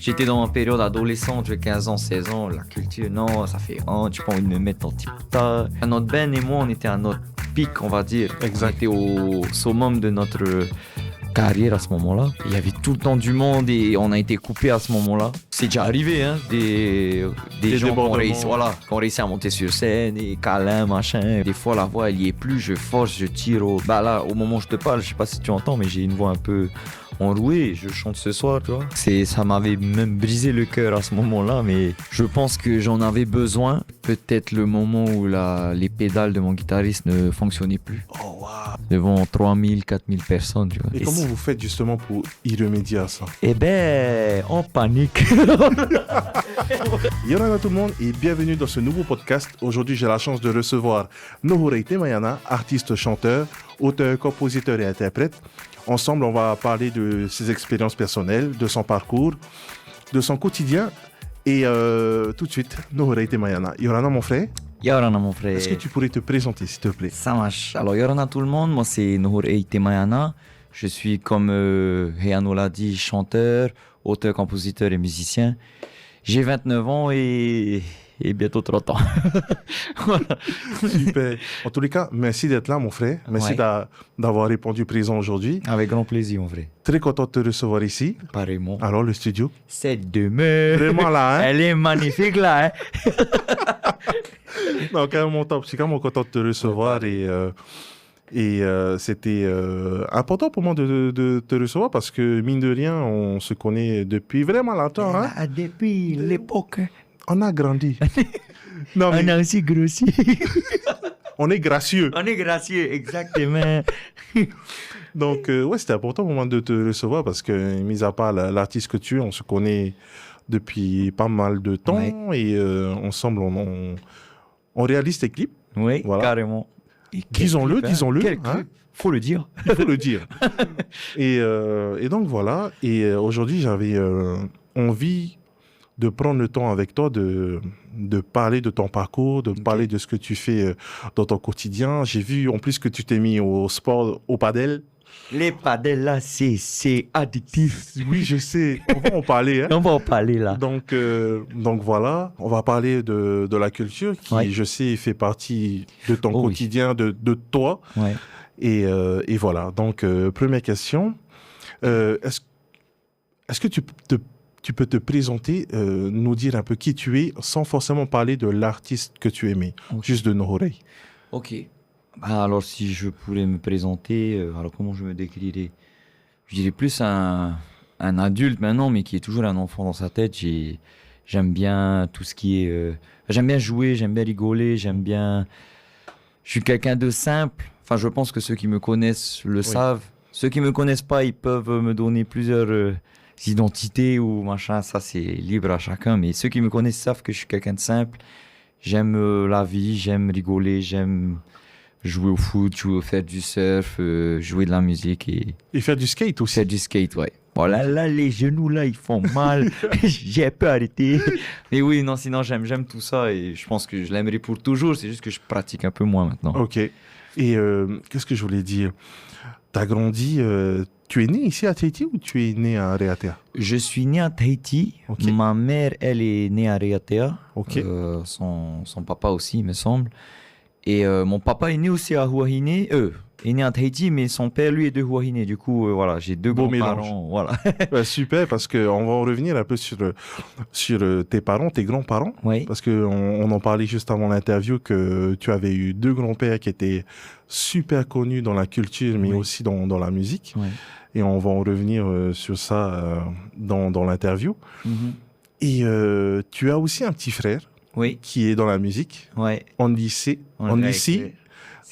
J'étais dans ma période adolescente, j'ai 15 ans, 16 ans, la culture, non, ça fait j'ai pas envie de me mettre dans TikTok. Notre Ben et moi, on était à notre pic, on va dire. Exact. On était au summum de notre carrière à ce moment-là. Il y avait tout le temps du monde et on a été coupé à ce moment-là. C'est déjà arrivé, hein, des gens qui ont réussi à monter sur scène, et câlins, machin. Des fois, la voix, elle y est plus, je force, je tire. Bah là, au moment où je te parle, je sais pas si tu entends, mais j'ai une voix un peu enrouée. Je chante ce soir, tu vois. Ça m'avait même brisé le cœur à ce moment-là, mais je pense que j'en avais besoin. Peut-être le moment où les pédales de mon guitariste ne fonctionnaient plus. Oh, wow. Devant 3000, 4000 personnes, tu vois. Et comment vous faites justement pour y remédier à ça? Eh ben, on panique. Yorana tout le monde et bienvenue dans ce nouveau podcast. Aujourd'hui, j'ai la chance de recevoir Nohorey Temayana, artiste, chanteur, auteur, compositeur et interprète. Ensemble, on va parler de ses expériences personnelles, de son parcours, de son quotidien. Et tout de suite, Nohorey Temayana. Yorana, mon frère. Yorana, mon frère. Est-ce que tu pourrais te présenter, s'il te plaît? Ça marche. Alors, Yorana tout le monde, moi c'est Nohorey Temayana. Je suis, comme Heano l'a dit, chanteur, auteur, compositeur et musicien. J'ai 29 ans et bientôt 30 ans. Voilà. Super. En tous les cas, merci d'être là, mon frère. Merci d'avoir répondu présent aujourd'hui. Avec grand plaisir, mon frère. Très content de te recevoir ici. Pareillement. Alors, le studio? Cette demeure. Vraiment là, hein? Elle est magnifique là, hein? Non, carrément top. Je suis carrément content de te recevoir et c'était important pour moi de te recevoir parce que, mine de rien, on se connaît depuis vraiment longtemps. Hein? Depuis l'époque. On a grandi. Non, On a aussi grossi. on est gracieux. On est gracieux, exactement. Donc, ouais, c'était important pour moi de te recevoir parce que, mis à part l'artiste que tu es, on se connaît depuis pas mal de temps et ensemble, on réalise tes clips. Oui, voilà. Carrément. Disons-le. Hein? Faut le dire. Il faut le dire. Et donc, voilà. Et aujourd'hui, j'avais envie de prendre le temps avec toi de parler de ton parcours, de parler de ce que tu fais dans ton quotidien. J'ai vu en plus que tu t'es mis au sport, au padel. Les padels là, c'est addictif. Oui, je sais. On va en parler. Hein? On va en parler là. Donc voilà, on va parler de la culture qui, je sais, fait partie de ton quotidien, de toi. Ouais. Et voilà. Donc, première question. Est-ce que tu peux te présenter, nous dire un peu qui tu es, sans forcément parler de l'artiste que tu aimais, juste de Nohorey? Ok. Alors, si je pourrais me présenter, alors comment je me décrirais? Je dirais plus un adulte maintenant, mais qui est toujours un enfant dans sa tête. J'aime bien tout ce qui est... j'aime bien jouer, j'aime bien rigoler, Je suis quelqu'un de simple. Enfin, je pense que ceux qui me connaissent le savent. Ceux qui me connaissent pas, ils peuvent me donner plusieurs identités ou machin. Ça, c'est libre à chacun. Mais ceux qui me connaissent savent que je suis quelqu'un de simple. J'aime la vie, j'aime rigoler, j'aime jouer au foot, faire du surf, jouer de la musique et faire du skate aussi. Faire du skate, ouais. Bon, là, les genoux, là, ils font mal. J'ai un peu arrêté. Mais oui, non, sinon, j'aime tout ça et je pense que je l'aimerais pour toujours. C'est juste que je pratique un peu moins maintenant. Ok. Et qu'est-ce que je voulais dire? T'as grandi... tu es né ici à Tahiti ou tu es né à Areatea? Je suis né à Tahiti. Okay. Ma mère, elle est née à Areatea. Okay. Son papa aussi, il me semble. Et mon papa est né aussi à Huahine. Est né à Tahiti, mais son père, lui, est de Huahine. Du coup, voilà, j'ai deux grands-parents. Voilà. Bah, super, parce qu'on va en revenir un peu sur tes parents, tes grands-parents. Oui. Parce qu'on en parlait juste avant l'interview que tu avais eu deux grands-pères qui étaient super connus dans la culture, mais aussi dans la musique. Oui. Et on va en revenir sur ça dans l'interview. Mm-hmm. Et tu as aussi un petit frère qui est dans la musique, en lycée.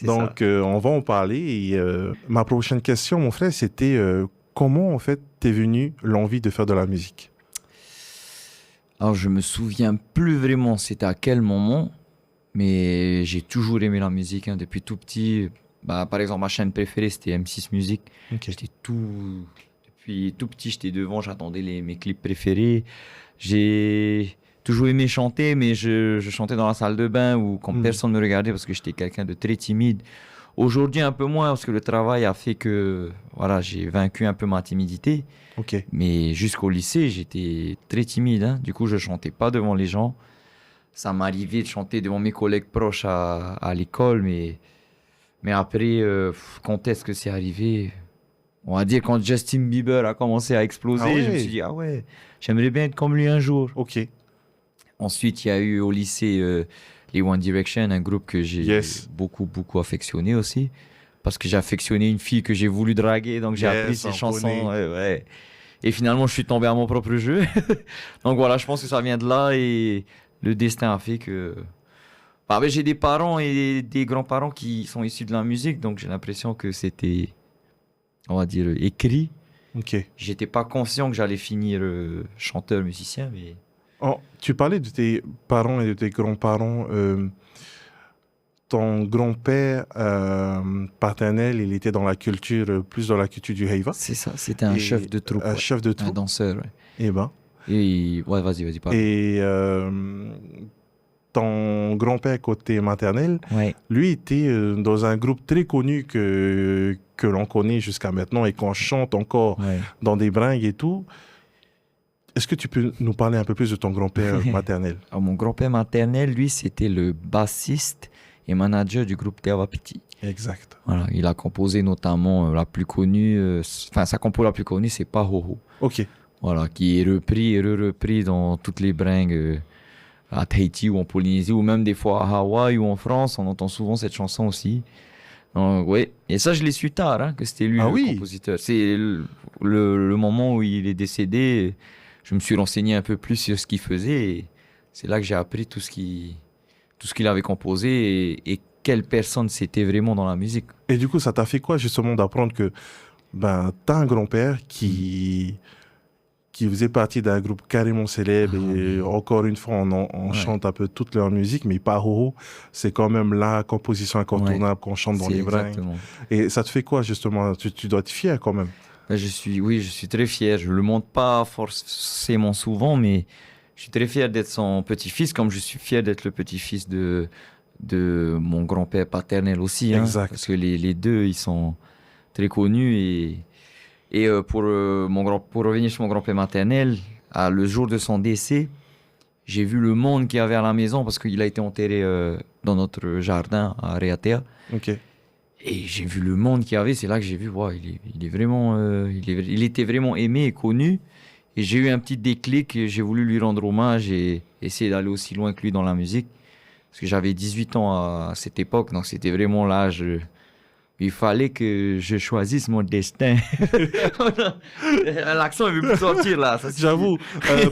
Donc, on va en parler. Et ma prochaine question, mon frère, c'était comment, en fait, t'es venu l'envie de faire de la musique? Alors, je me souviens plus vraiment c'était à quel moment, mais j'ai toujours aimé la musique depuis tout petit. Par exemple, ma chaîne préférée, c'était M6 Music. Okay. Depuis tout petit, j'étais devant, j'attendais mes clips préférés. J'ai toujours aimé chanter, mais je chantais dans la salle de bain ou quand personne ne me regardait parce que j'étais quelqu'un de très timide. Aujourd'hui, un peu moins, parce que le travail a fait que voilà, j'ai vaincu un peu ma timidité. Ok. Mais jusqu'au lycée, j'étais très timide, hein. Du coup, je chantais pas devant les gens. Ça m'arrivait de chanter devant mes collègues proches à l'école, mais après, quand est-ce que c'est arrivé? On va dire quand Justin Bieber a commencé à Ah exploser, je me suis ouais. dit, ah ouais, j'aimerais bien être comme lui un jour. Ok. Ensuite, il y a eu au lycée les One Direction, un groupe que j'ai Yes. beaucoup, beaucoup affectionné aussi. Parce que j'ai affectionné une fille que j'ai voulu draguer, donc j'ai appris Yes, ses on chansons. connaît. Ouais, ouais. Et finalement, je suis tombé à mon propre jeu. Donc voilà, je pense que ça vient de là et le destin a fait que. Bah, ben, j'ai des parents et des grands-parents qui sont issus de la musique, donc j'ai l'impression que c'était, on va dire, écrit. Ok. J'étais pas conscient que j'allais finir chanteur, musicien, mais. Oh, tu parlais de tes parents et de tes grands-parents. Ton grand-père paternel, il était dans la culture, plus dans la culture du Heiva. C'est ça, c'était un chef Et de troupe, un ouais. chef de Un troupe. danseur, ouais. Eh ben. Ouais, vas-y, pardon. Et ton grand-père côté maternel, Ouais. lui était dans un groupe très connu que l'on connaît jusqu'à maintenant et qu'on chante encore Ouais. dans des bringues et tout. Est-ce que tu peux nous parler un peu plus de ton grand-père maternel? Alors, mon grand-père maternel, lui, c'était le bassiste et manager du groupe Théa Wapiti. Exact. Voilà, il a composé notamment la plus connue, enfin sa compo la plus connue, c'est Pas Ho Ho. Ok. Voilà, qui est repris et re-repris dans toutes les bringues à Tahiti ou en Polynésie ou même des fois à Hawaï ou en France, on entend souvent cette chanson aussi. Donc, ouais, et ça je l'ai su tard, hein, que c'était lui Ah le oui. compositeur. C'est le moment où il est décédé, je me suis renseigné un peu plus sur ce qu'il faisait et c'est là que j'ai appris tout ce qu'il avait composé et quelle personne c'était vraiment dans la musique. Et du coup, ça t'a fait quoi justement d'apprendre que ben, t'as un grand-père qui faisait partie d'un groupe carrément célèbre Ah, et mais encore une fois, on ouais, chante un peu toute leur musique, mais pas Roro, c'est quand même la composition ouais, incontournable qu'on chante dans c'est les bringues. exactement. Et ça te fait quoi justement? Tu dois être fier quand même. Là, oui, je suis très fier. Je le montre pas forcément souvent, mais je suis très fier d'être son petit-fils, comme je suis fier d'être le petit-fils de mon grand-père paternel aussi, hein, parce Exact. que les deux, ils sont très connus et pour revenir sur mon grand-père maternel, le jour de son décès, j'ai vu le monde qu'il y avait à la maison parce qu'il a été enterré dans notre jardin à Reatea. Ok. Et j'ai vu le monde qu'il y avait, c'est là que j'ai vu, wow, il est vraiment, il était vraiment aimé et connu. Et j'ai eu un petit déclic, et j'ai voulu lui rendre hommage et essayer d'aller aussi loin que lui dans la musique. Parce que j'avais 18 ans à cette époque, donc c'était vraiment l'âge. Il fallait que je choisisse mon destin. L'accent, il veut plus sortir là, ça suffit. J'avoue,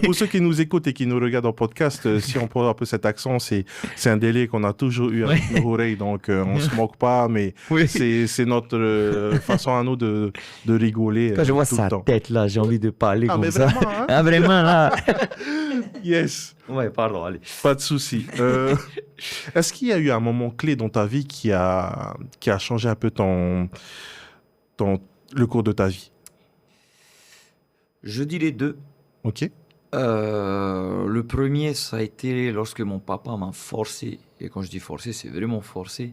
pour ceux qui nous écoutent et qui nous regardent en podcast, si on prend un peu cet accent, c'est un délai qu'on a toujours eu avec nos oreilles, donc on se moque pas, mais Oui. c'est notre façon à nous de rigoler Quand je vois tout sa le temps. tête là, j'ai envie de parler Ah, comme mais ça. vraiment, hein? Ah, vraiment là. Yes, Ouais, pardon, allez. pas de souci. Est-ce qu'il y a eu un moment clé dans ta vie qui a changé un peu le cours de ta vie? Je dis les deux. Ok, Le premier, ça a été lorsque mon papa m'a forcé, et quand je dis forcé, c'est vraiment forcé,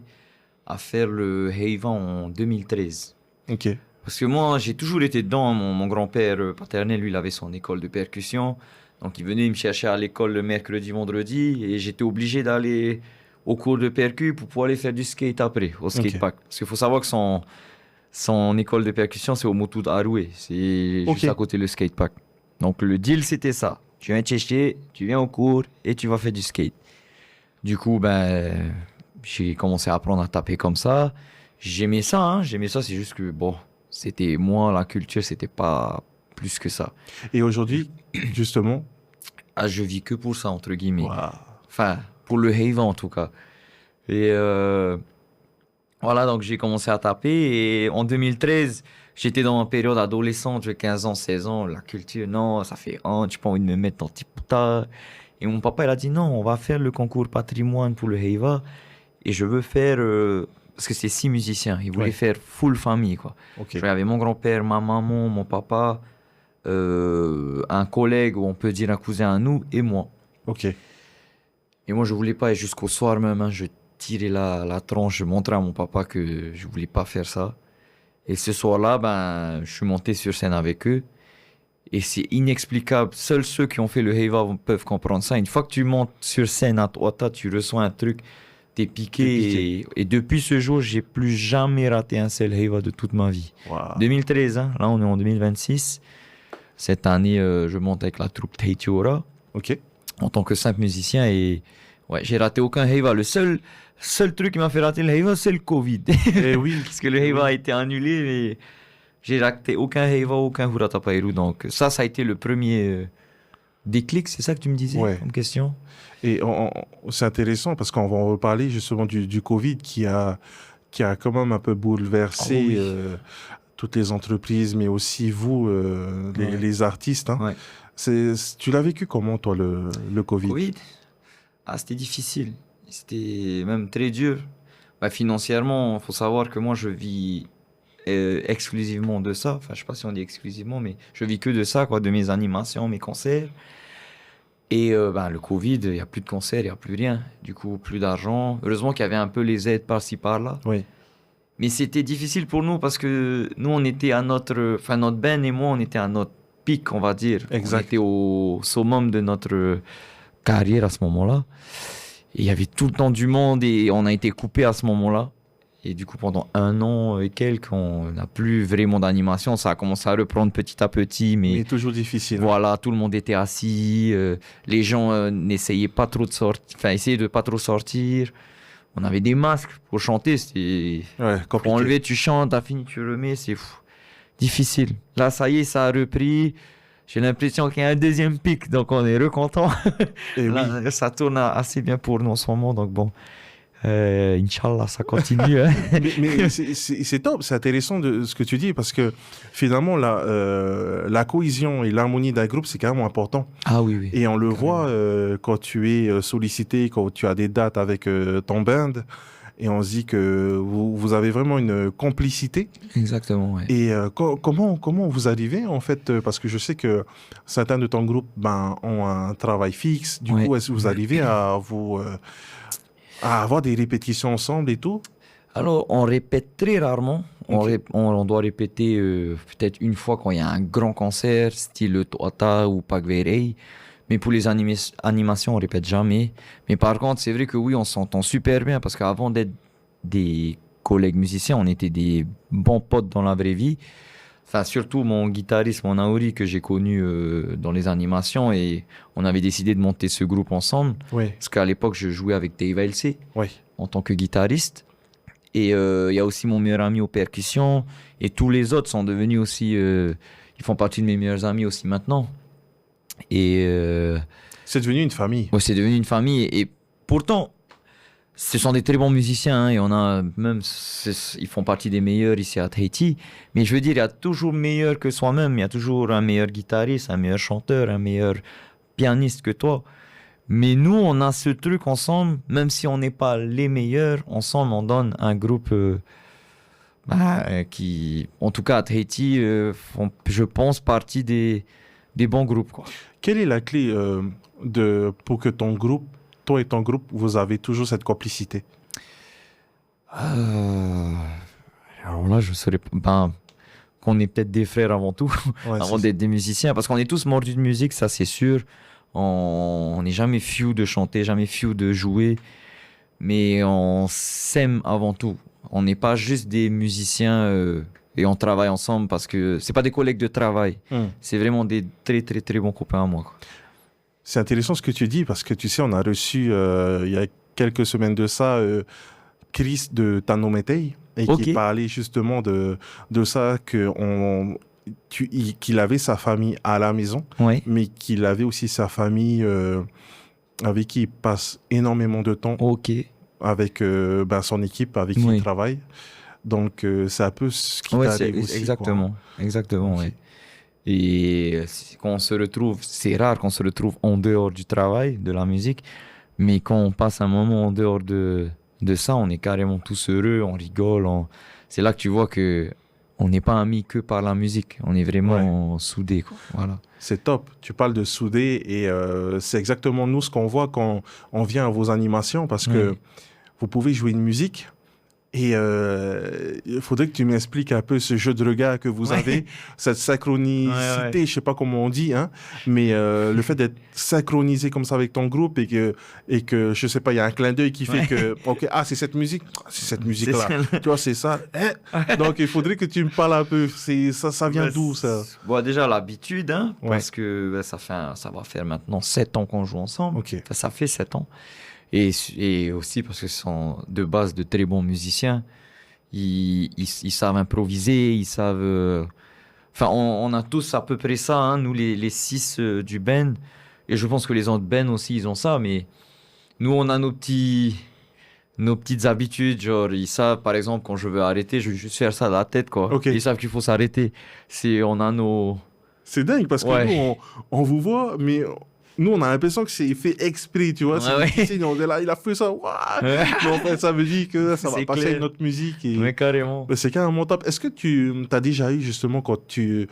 à faire le Heiva en 2013. ok, Parce que moi, j'ai toujours été dedans. Mon grand-père paternel, lui, il avait son école de percussion. Donc, il venait me chercher à l'école le mercredi, vendredi, et j'étais obligé d'aller au cours de percu pour pouvoir aller faire du skate après, au skatepark. Parce qu'il faut savoir que son école de percussion, c'est au Moutout Aroué. C'est ok. juste à côté le skatepark. Donc le deal, c'était ça. Tu viens te chercher, tu viens au cours et tu vas faire du skate. Du coup, ben, j'ai commencé à apprendre à taper comme ça. J'aimais ça, c'est juste que, bon, c'était moi, la culture, c'était pas plus que ça. Et aujourd'hui, justement, Ah, je vis que pour ça, entre guillemets. waouh, Enfin, pour le Heiva en tout cas. Et voilà, donc j'ai commencé à taper et en 2013, j'étais dans une période adolescente, j'ai 15 ans, 16 ans, la culture, non, ça fait honte, j'ai pas envie de me mettre dans petit poutard. Et mon papa, il a dit non, on va faire le concours patrimoine pour le Heiva et je veux faire, parce que c'est 6 musiciens, il voulait Ouais. faire full famille, quoi. ok, Il y avait mon grand-père, ma maman, mon papa, un collègue, ou on peut dire un cousin à nous, et moi. ok, Et moi, je voulais pas, et jusqu'au soir même, hein, tiré la tronche, je montrais à mon papa que je voulais pas faire ça. Et ce soir-là, ben, je suis monté sur scène avec eux. Et c'est inexplicable. Seuls ceux qui ont fait le Heiva peuvent comprendre ça. Une fois que tu montes sur scène à Otta, tu reçois un truc, t'es piqué. Et depuis ce jour, j'ai plus jamais raté un seul Heiva de toute ma vie. Wow. 2013, hein, là on est en 2026. Cette année, je monte avec la troupe Tahiti Ora Ok. en tant que simple musicien. Et ouais, j'ai raté aucun Heiva. Le seul truc qui m'a fait rater le Heiva, c'est le Covid. Et oui. Parce que le Heiva a été annulé, mais j'ai raté aucun Heiva, aucun Hurata Pairu. Donc ça a été le premier déclic, c'est ça que tu me disais Ouais. comme question? Et c'est intéressant parce qu'on va en reparler justement du Covid qui a quand même un peu bouleversé Oh oui. toutes les entreprises, mais aussi vous, Ouais. les artistes. Hein. Ouais. Tu l'as vécu comment, toi, le Covid? Covid? Ah, c'était difficile. C'était même très dur. Bah, financièrement, il faut savoir que moi, je vis exclusivement de ça. Enfin, je sais pas si on dit exclusivement, mais je vis que de ça, quoi, de mes animations, mes concerts. Et bah, le Covid, il n'y a plus de concerts, il n'y a plus rien. Du coup, plus d'argent. Heureusement qu'il y avait un peu les aides par-ci, par-là. Oui, Mais c'était difficile pour nous parce que nous, on était à notre band et moi, on était à notre pic, on va dire. Exact. On était au summum de notre carrière à ce moment-là. Et il y avait tout le temps du monde et on a été coupé à ce moment-là. Et du coup, pendant 1 an et quelques, on n'a plus vraiment d'animation. Ça a commencé à reprendre petit à petit, mais mais toujours difficile. voilà, tout le monde était assis. Les gens n'essayaient pas trop de sortir, enfin, essayaient de pas trop sortir. On avait des masques pour chanter. C'était Ouais, pour compliqué. enlever, tu chantes, t'as fini, tu remets. C'est difficile. Là, ça y est, ça a repris. J'ai l'impression qu'il y a un deuxième pic, donc on est recontent. Et oui. Là, ça tourne assez bien pour nous en ce moment, donc bon. Inch'Allah, ça continue. Hein. Mais c'est top, c'est intéressant de ce que tu dis parce que finalement, la cohésion et l'harmonie d'un groupe, c'est carrément important. Ah oui, oui. Et on le Carrément. voit quand tu es sollicité, quand tu as des dates avec ton band, et on se dit que vous avez vraiment une complicité. Exactement, ouais. Et comment vous arrivez en fait parce que je sais que certains de ton groupe ont un travail fixe. Du Ouais. coup, est-ce que vous arrivez à à avoir des répétitions ensemble et tout? Alors, on répète très rarement. Ok. On doit répéter peut-être une fois quand il y a un grand concert, style le Toata ou Pagverei. Mais pour les animations, on répète jamais. Mais par contre, c'est vrai que oui, on s'entend super bien parce qu'avant d'être des collègues musiciens, on était des bons potes dans la vraie vie. Enfin, surtout mon guitariste, mon Aori, que j'ai connu dans les animations. Et on avait décidé de monter ce groupe ensemble. Oui, Parce qu'à l'époque, je jouais avec Dave LC oui. en tant que guitariste. Et il y a aussi mon meilleur ami aux percussions. Et tous les autres sont devenus aussi... ils font partie de mes meilleurs amis aussi maintenant. Et C'est devenu une famille. ouais, c'est devenu une famille. Et pourtant, ce sont des très bons musiciens. Hein, et on a même... Ils font partie des meilleurs ici à Tahiti. Mais je veux dire, il y a toujours meilleur que soi-même. Il y a toujours un meilleur guitariste, un meilleur chanteur, un meilleur pianiste que toi. Mais nous, on a ce truc ensemble, même si on n'est pas les meilleurs, ensemble, on donne un groupe qui, en tout cas à Tahiti, font, je pense, partie des bons groupes, quoi. Quelle est la clé pour que toi et ton groupe, vous avez toujours cette complicité? Alors là, je serais... qu'on est peut-être des frères avant tout, Ouais, avant d'être des musiciens, parce qu'on est tous mordus de musique, ça c'est sûr. On n'est jamais few de chanter, jamais few de jouer, mais on s'aime avant tout. On n'est pas juste des musiciens et on travaille ensemble parce que c'est pas des collègues de travail. C'est vraiment des très très très bons copains à moi, quoi. C'est intéressant ce que tu dis parce que tu sais, on a reçu il y a quelques semaines de ça Chris de Tanometei et Ok. qui parlait justement de ça qu'il avait sa famille à la maison, Ouais. mais qu'il avait aussi sa famille avec qui il passe énormément de temps Ok. avec son équipe avec qui Oui. il travaille. Donc c'est un peu ce qui Ouais, t'arrive aussi. exactement. Exactement, Ok. ouais. Et quand on se retrouve, c'est rare qu'on se retrouve en dehors du travail, de la musique, mais quand on passe un moment en dehors de ça, on est carrément tous heureux, on rigole. C'est là que tu vois que on n'est pas amis que par la musique, on est vraiment soudés, quoi. Voilà. C'est top. Tu parles de soudé et c'est exactement nous ce qu'on voit quand on vient à vos animations parce que vous pouvez jouer une musique. Et il faudrait que tu m'expliques un peu ce jeu de regard que vous avez, cette synchronicité, je sais pas comment on dit, hein, mais le fait d'être synchronisé comme ça avec ton groupe et que je sais pas, il y a un clin d'œil qui fait que, ok, ah, c'est cette musique-là, tu vois, c'est ça. Donc, il faudrait que tu me parles un peu, ça vient d'où, ça? Bon, déjà, l'habitude, hein, Ouais. parce que ça va faire maintenant 7 ans qu'on joue ensemble. Ok. Enfin, ça fait 7 ans. Et aussi parce que ce sont de base de très bons musiciens. Ils savent improviser, ils savent... Enfin, on a tous à peu près ça, hein, nous les 6 du band. Et je pense que les autres bands aussi, ils ont ça. Mais nous, on a nos petites habitudes. Genre, ils savent, par exemple, quand je veux arrêter, je vais juste faire ça de la tête, quoi. Ok. Ils savent qu'il faut s'arrêter. On a nos... C'est dingue parce que Ouais. nous, on vous voit, mais nous, on a l'impression que c'est fait exprès, tu vois. Ouais, On est là, il a fait ça. Ouah. Mais en fait, ça veut dire que ça va C'est passer à clair. une autre musique. Et... Mais carrément. C'est carrément top. Est-ce que tu as déjà eu, justement, quand tu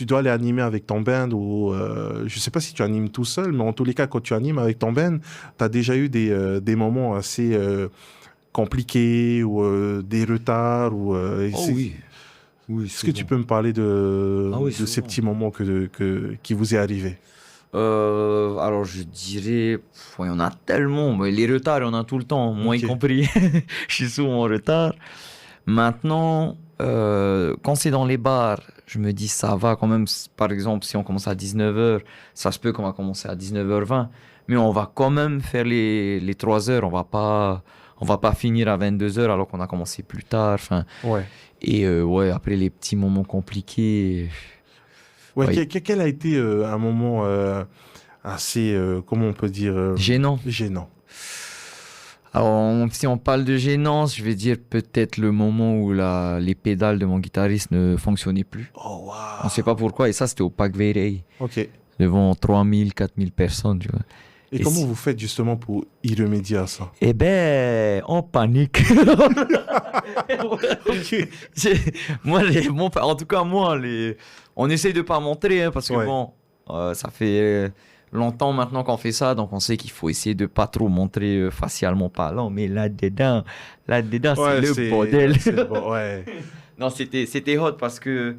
dois aller animer avec ton band ou je sais pas si tu animes tout seul, mais en tous les cas, quand tu animes avec ton band, tu as déjà eu des moments assez compliqués ou des retards ou, Oh oui. Oui, Est-ce que tu peux me parler de, Ah oui, de ces souvent. petits moments qui vous est arrivé? Alors je dirais, il y en a tellement, mais les retards, il y en a tout le temps, moi y Ok. compris. Je suis souvent en retard. Maintenant, quand c'est dans les bars, je me dis ça va quand même. Par exemple, si on commence à 19h, ça se peut qu'on va commencer à 19h20, mais on va quand même faire les 3 heures. On va pas finir à 22h alors qu'on a commencé plus tard. Enfin, Ouais. et ouais, après les petits moments compliqués. Ouais, Ouais. quel a été un moment assez, comment on peut dire, Gênant. gênant? Alors, si on parle de gênance, je vais dire peut-être le moment où les pédales de mon guitariste ne fonctionnaient plus. Oh, waouh. On ne sait pas pourquoi, et ça, c'était au Parc Veyrey, Ok. devant 3000, 4000 personnes, tu vois. Et Et comment si- vous faites justement pour y remédier à ça? Eh ben, on panique. Ok. En tout cas, on essaye de pas montrer, hein, parce que Ouais. bon, ça fait longtemps maintenant qu'on fait ça, donc on sait qu'il faut essayer de pas trop montrer facialement parlant, mais là-dedans, Ouais, c'est le bordel. Ouais. Non, c'était hot parce que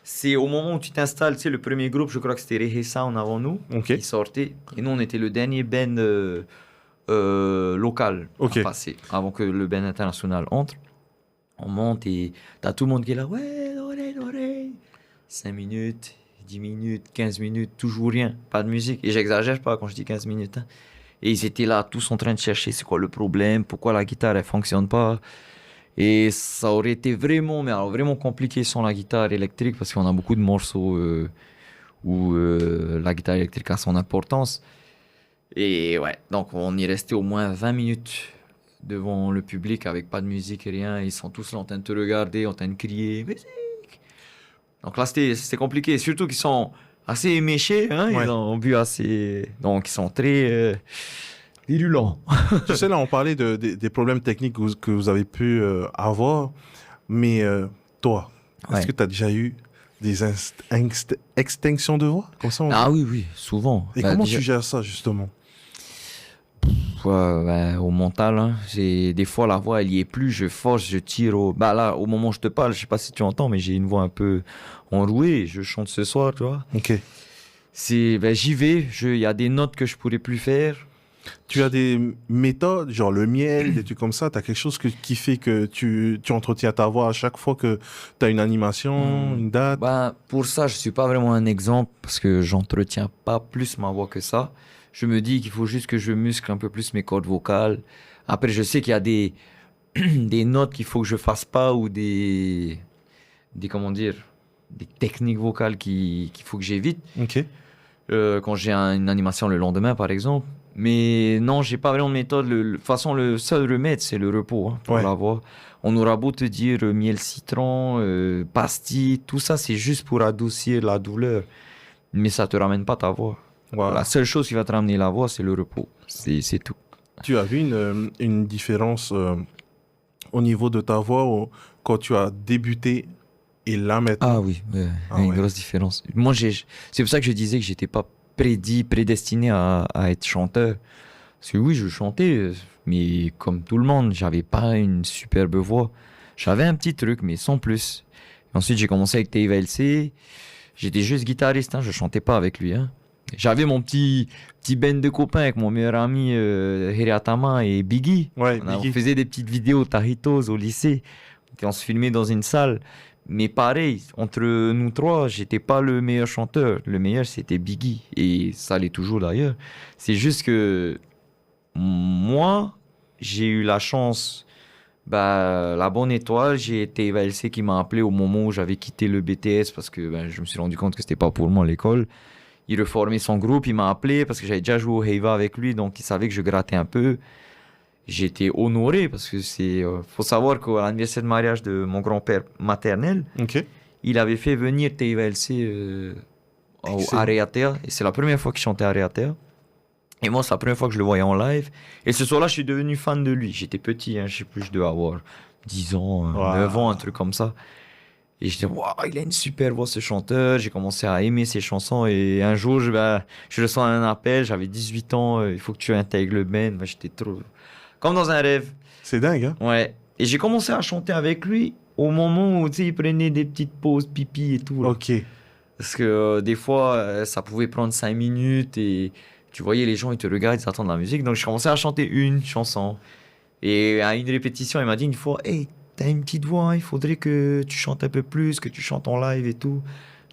c'est au moment où tu t'installes, tu sais, le premier groupe, je crois que c'était Reggae Sound avant nous, Ok. qui sortait. Et nous, on était le dernier band local Ok. à passer, avant que le band international entre. On monte et t'as tout le monde qui est là, ouais, l'oreille. 5 minutes, 10 minutes, 15 minutes, toujours rien, pas de musique. Et j'exagère pas quand je dis 15 minutes. Hein. Et ils étaient là, tous en train de chercher c'est quoi le problème, pourquoi la guitare elle fonctionne pas. Et ça aurait été vraiment, mais alors vraiment compliqué sans la guitare électrique parce qu'on a beaucoup de morceaux où la guitare électrique a son importance. Et ouais, donc on y restait au moins 20 minutes devant le public avec pas de musique et rien. Ils sont tous là en train de te regarder, en train de crier musique. Donc là c'était compliqué, surtout qu'ils sont assez éméchés, hein, Ouais. ils ont bu assez, donc ils sont très virulents. Tu sais, là, on parlait des problèmes techniques que vous avez pu avoir, mais toi, est-ce Ouais. que tu as déjà eu des extinctions de voix comme ça? Ah oui, souvent. Et Bah, comment déjà- tu gères ça, justement? Ouais, ouais, au mental, hein. Des fois la voix elle y est plus, je force, je tire bah là au moment où je te parle, je sais pas si tu entends mais j'ai une voix un peu enrouée, je chante ce soir, tu vois. Ok. J'y vais, il y a des notes que je pourrais plus faire. Tu as des méthodes, genre le miel, des trucs comme ça. Tu as quelque chose qui fait que tu entretiens ta voix à chaque fois que tu as une animation, une date. Bah pour ça, je suis pas vraiment un exemple parce que j'entretiens pas plus ma voix que ça. Je me dis qu'il faut juste que je muscle un peu plus mes cordes vocales. Après, je sais qu'il y a des des notes qu'il faut que je fasse pas ou comment dire, des techniques vocales qu'il faut que j'évite. Ok. Quand j'ai une animation le lendemain, par exemple. Mais non, j'ai pas vraiment de méthode. De toute façon, le seul remède, c'est le repos hein, pour Ouais. la voix. On aura beau te dire miel citron, pastilles, tout ça, c'est juste pour adoucir la douleur. Mais ça te ramène pas ta voix. Wow. La seule chose qui va te ramener la voix, c'est le repos. C'est tout. Tu as vu une différence au niveau de ta voix quand tu as débuté et là maintenant? Ah oui, il y Ah a une ouais. grosse différence. Moi, c'est pour ça que je disais que j'étais pas prédestiné à être chanteur. Parce que oui, je chantais, mais comme tout le monde, j'avais pas une superbe voix. J'avais un petit truc, mais sans plus. Et ensuite, j'ai commencé avec Teiva LC. J'étais juste guitariste, hein, je chantais pas avec lui. Hein. J'avais mon petit band de copains avec mon meilleur ami Hiriatama et Biggie. Ouais, On Biggie. faisait des petites vidéos Taritos au lycée. On se filmait dans une salle. Mais pareil, entre nous trois, j'étais pas le meilleur chanteur. Le meilleur, c'était Biggie. Et ça l'est toujours d'ailleurs. C'est juste que moi, j'ai eu la chance, bah, la bonne étoile. J'ai été LC qui m'a appelé au moment où j'avais quitté le BTS parce que ben, je me suis rendu compte que c'était pas pour moi l'école. Il reformait son groupe, il m'a appelé parce que j'avais déjà joué au Heiva avec lui, donc il savait que je grattais un peu. J'étais honoré parce que faut savoir qu'à l'anniversaire de mariage de mon grand-père maternel, Ok. il avait fait venir Teiva LC au Excellent. Areatea et c'est la première fois qu'il chantait Areatea. Et moi, c'est la première fois que je le voyais en live. Et ce soir-là, je suis devenu fan de lui. J'étais petit, hein, je sais plus, je devais avoir 10 ans, Wow. 9 ans, un truc comme ça. Et je disais, waouh, il a une super voix, ce chanteur. J'ai commencé à aimer ses chansons. Et un jour, je reçois un appel. J'avais 18 ans. Il faut que tu intègres le band. Ben, j'étais trop. Comme dans un rêve. C'est dingue, hein? Ouais. Et j'ai commencé à chanter avec lui au moment où tu sais, il prenait des petites pauses pipi et tout. Là. Ok. Parce que des fois, ça pouvait prendre 5 minutes. Et tu voyais les gens, ils te regardent, ils attendent la musique. Donc, j'ai commencé à chanter une chanson. Et à une répétition, il m'a dit une fois, hey, t'as une petite voix, hein, il faudrait que tu chantes un peu plus, que tu chantes en live et tout.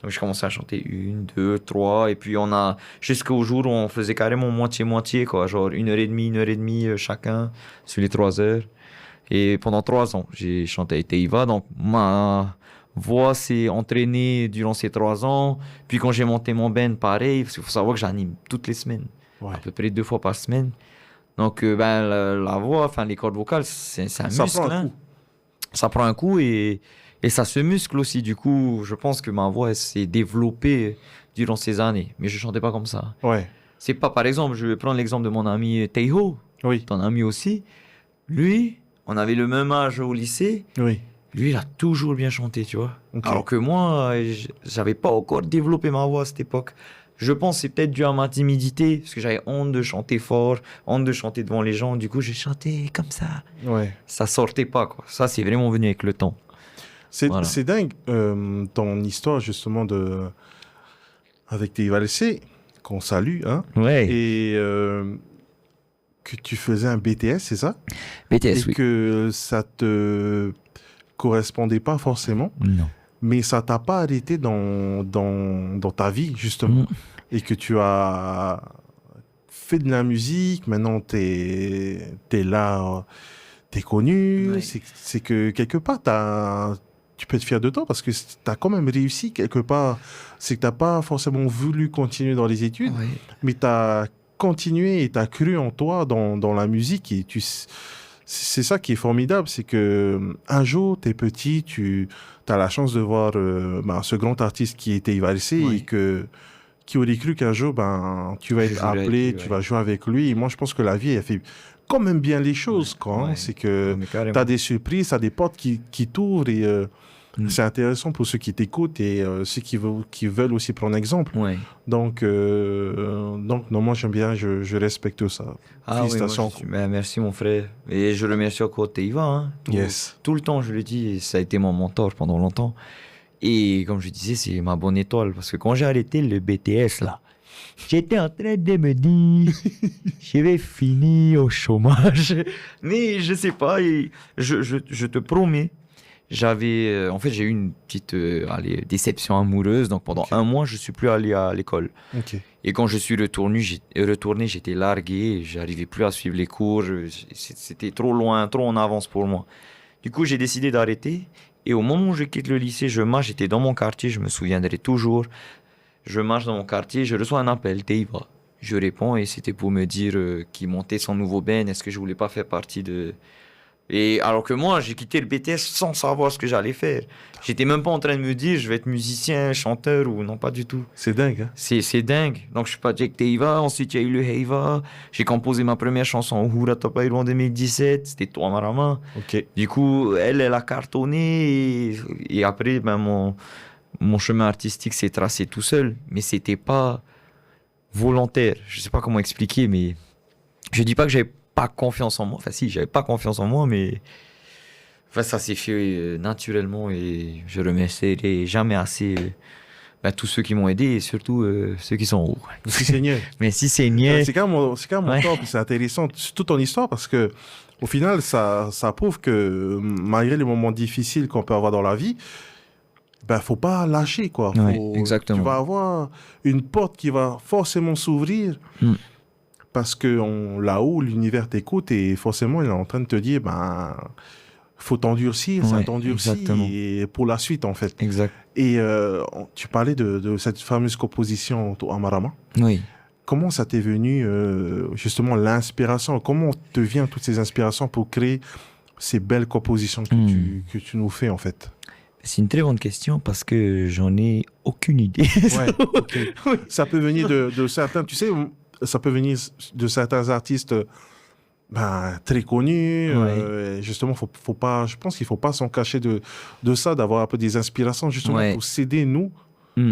Donc, j'ai commencé à chanter une, deux, trois. Et puis, on a, jusqu'au jour où on faisait carrément moitié-moitié, quoi. Genre 1h30 chacun sur les 3 heures. Et pendant 3 ans, j'ai chanté avec Teiva. Donc, ma voix s'est entraînée durant ces 3 ans. Puis, quand j'ai monté mon band, pareil, parce qu'il faut savoir que j'anime toutes les semaines, Ouais. à peu près 2 fois par semaine. Donc, ben, la voix, enfin, les cordes vocales, c'est un Ça muscle. prend un Hein. coup. Ça prend un coup et ça se muscle aussi. Du coup, je pense que ma voix elle s'est développée durant ces années. Mais je chantais pas comme ça. Ouais. C'est pas, par exemple, je vais prendre l'exemple de mon ami Teiho, Oui. ton ami aussi. Lui, on avait le même âge au lycée. Oui. Lui, il a toujours bien chanté, tu vois. Ok. Alors que moi, j'avais pas encore développé ma voix à cette époque. Je pense que c'est peut-être dû à ma timidité, parce que j'avais honte de chanter fort, honte de chanter devant les gens. Du coup, j'ai chanté comme ça. Ouais. Ça sortait pas, quoi. Ça, c'est vraiment venu avec le temps. C'est Voilà. c'est dingue, ton histoire, justement, avec tes valsés, qu'on salue, hein? Ouais. Et que tu faisais un BTS, c'est ça? BTS, Et oui. que ça te correspondait pas forcément, Non. mais ça t'a pas arrêté dans ta vie, justement. Mm. Et que tu as fait de la musique, maintenant t'es là, t'es connu, Ouais. c'est que quelque part tu peux être fier de toi parce que t'as quand même réussi quelque part. C'est que t'as pas forcément voulu continuer dans les études, Ouais. mais t'as continué et t'as cru en toi dans la musique et c'est ça qui est formidable, c'est que un jour t'es petit, tu as la chance de voir ce grand artiste qui était Ivalsé Ouais. et qui aurait cru qu'un jour tu vas Je être jouerai avec appelé, lui, tu ouais. vas jouer avec lui. Et moi je pense que la vie a fait quand même bien les choses, Ouais. quoi. Hein. Ouais. C'est que Mais carrément. t'as des surprises, t'as des portes qui t'ouvrent et c'est intéressant pour ceux qui t'écoutent et ceux qui veulent aussi prendre exemple. Ouais. Donc non, moi j'aime bien, je respecte ça. Ah oui, moi, Félicitations. merci mon frère. Et je remercie encore Teiva. Hein. Tout le temps, je le dis, et ça a été mon mentor pendant longtemps. Et comme je disais, c'est ma bonne étoile. Parce que quand j'ai arrêté le BTS, là, j'étais en train de me dire, je vais finir au chômage. Mais je sais pas, et je te promets, en fait, j'ai eu une petite déception amoureuse. Donc pendant Ok. 1 mois, je suis plus allé à l'école. Ok. Et quand je suis retourné, j'étais largué, j'arrivais plus à suivre les cours, c'était trop loin, trop en avance pour moi. Du coup, j'ai décidé d'arrêter. Et au moment où je quitte le lycée, je marche, j'étais dans mon quartier, je me souviendrai toujours. Je marche dans mon quartier, je reçois un appel, Teiva. Je réponds et c'était pour me dire qu'il montait son nouveau band, est-ce que je voulais pas faire partie de... Et alors que moi, j'ai quitté le BTS sans savoir ce que j'allais faire. J'étais même pas en train de me dire, je vais être musicien, chanteur ou non, pas du tout. C'est dingue, hein? C'est dingue. Donc, je suis pas avec Teiva. Ensuite, il y a eu le Heiva. J'ai composé ma première chanson, Uhura Tapairu, en 2017. C'était Toi Marama. Ok. Du coup, elle a cartonné. Et après, mon chemin artistique s'est tracé tout seul. Mais c'était pas volontaire. Je sais pas comment expliquer, mais Je dis pas que j'avais pas confiance en moi. Enfin, si, j'avais pas confiance en moi, mais enfin, ça s'est fait naturellement et je remercierai jamais assez tous ceux qui m'ont aidé et surtout ceux qui sont en haut. Merci Seigneur. Mais si c'est niais, C'est quand même mon ouais. top, c'est intéressant, toute ton histoire, parce que au final, ça prouve que malgré les moments difficiles qu'on peut avoir dans la vie, ben, faut pas lâcher, quoi. Ouais, exactement. Tu vas avoir une porte qui va forcément s'ouvrir Mm. parce que là-haut, l'univers t'écoute et forcément, il est en train de te dire, ben, faut t'endurcir, ça Ouais, t'endurcit exactement. et pour la suite, en fait. Exact. Et tu parlais de cette fameuse composition au Amarama. Oui. Comment ça t'est venu, justement, l'inspiration? Comment te viennent toutes ces inspirations pour créer ces belles compositions que tu nous fais, en fait? C'est une très bonne question parce que j'en ai aucune idée. Ouais, ok. Oui. Ça peut venir de certains, tu sais, ça peut venir de certains artistes ben, très connus. Justement, faut pas, je pense qu'il faut pas s'en cacher de ça, d'avoir un peu des inspirations, justement, Ouais. pour s'aider, nous,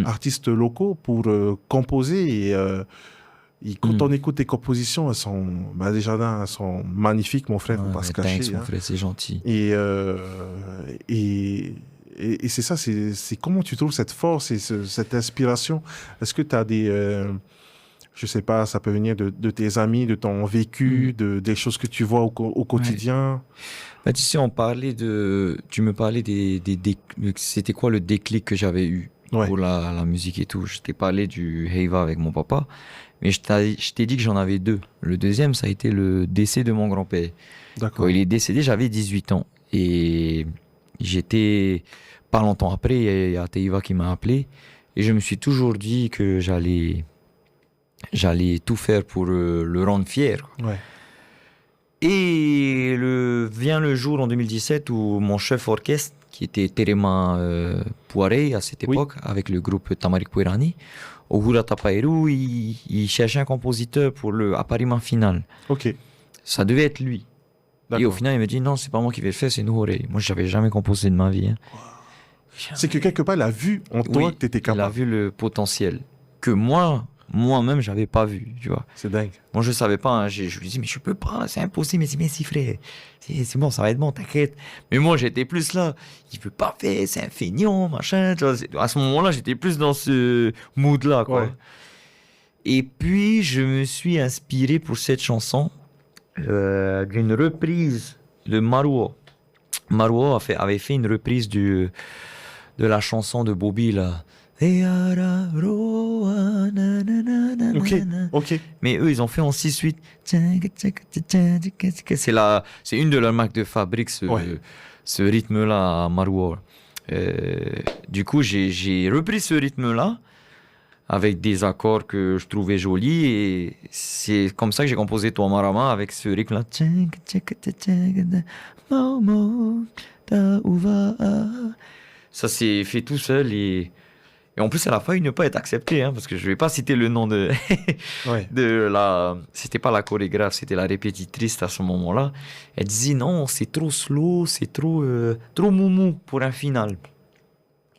artistes locaux, pour composer. Et quand on écoute tes compositions, elles sont, ben, elles sont magnifiques, mon frère, faut pas se cacher. Thanks, mon hein. frère, c'est gentil. Et c'est ça, c'est comment tu trouves cette force et cette inspiration? Est-ce que tu as je sais pas, ça peut venir de tes amis, de ton vécu, des choses que tu vois au quotidien? Bah, tu sais, tu me parlais c'était quoi le déclic que j'avais eu pour la musique et tout. Je t'ai parlé du Heiva avec mon papa, mais je t'ai dit que j'en avais deux. Le deuxième, ça a été le décès de mon grand-père. D'accord. Quand il est décédé, j'avais 18 ans. Et j'étais, pas longtemps après, il y a Teiva qui m'a appelé. Et je me suis toujours dit que j'allais tout faire pour le rendre fier. Ouais. Et vient le jour en 2017 où mon chef orchestre, qui était Terema Poiré à cette époque, avec le groupe Tamarik Pouirani, au Hura Tapairu, il cherchait un compositeur pour le appariement final. Ok. Ça devait être lui. Et au final, il me dit non, c'est pas moi qui vais le faire, c'est Nouhoré. Moi, j'avais jamais composé de ma vie. Hein. C'est que quelque part, il a vu en toi que tu étais capable. Il a vu le potentiel que moi-même, j'avais pas vu, tu vois. C'est dingue. Moi, je savais pas. Hein. Je lui dis, mais je peux pas, c'est impossible. Mais si, frère, c'est bon, ça va être bon, t'inquiète. Mais moi, j'étais plus là. Il peut pas faire, c'est un feignant, machin. Tu vois, à ce moment-là, j'étais plus dans ce mood-là, quoi. Ouais. Et puis, je me suis inspiré pour cette chanson d'une reprise de Maruo. Maruo avait fait une reprise de la chanson de Bobby, là. Ok. Mais eux, ils ont fait en 6-8. C'est une de leurs marques de fabrique, ce rythme-là à Maruo. Du coup, j'ai repris ce rythme-là avec des accords que je trouvais jolis et c'est comme ça que j'ai composé Toi Marama avec ce rythme-là. Ça s'est fait tout seul et en plus, elle a failli ne pas être acceptée, hein, parce que je vais pas citer le nom de c'était pas la chorégraphe, c'était la répétitrice à ce moment-là. Elle disait non, c'est trop slow, c'est trop moumou pour un final.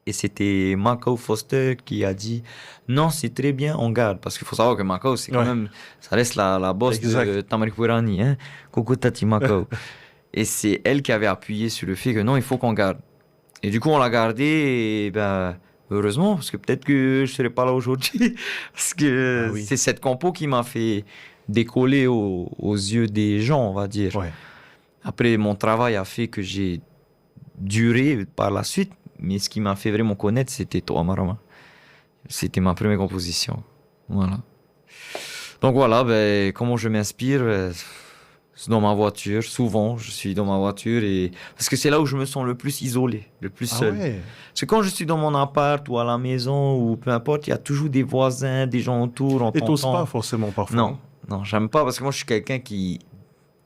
Et c'était Macao Foster qui a dit non, c'est très bien, on garde. Parce qu'il faut savoir que Macao, c'est quand même, ça reste la boss de Tamarik Pouirani, hein. Coucou Tati Macao. Et c'est elle qui avait appuyé sur le fait que non, il faut qu'on garde. Et du coup, on l'a gardé et heureusement, parce que peut-être que je serais pas là aujourd'hui. Parce que c'est cette compo qui m'a fait décoller aux yeux des gens, on va dire. Ouais. Après, mon travail a fait que j'ai duré par la suite. Mais ce qui m'a fait vraiment connaître, c'était Toi Marama. C'était ma première composition. Voilà. Donc voilà, comment je m'inspire dans ma voiture. Souvent, je suis dans ma voiture parce que c'est là où je me sens le plus isolé, le plus seul. Ouais. Parce que quand je suis dans mon appart ou à la maison ou peu importe, il y a toujours des voisins, des gens autour. Et t'oses pas forcément parfois. Non, j'aime pas parce que moi je suis quelqu'un qui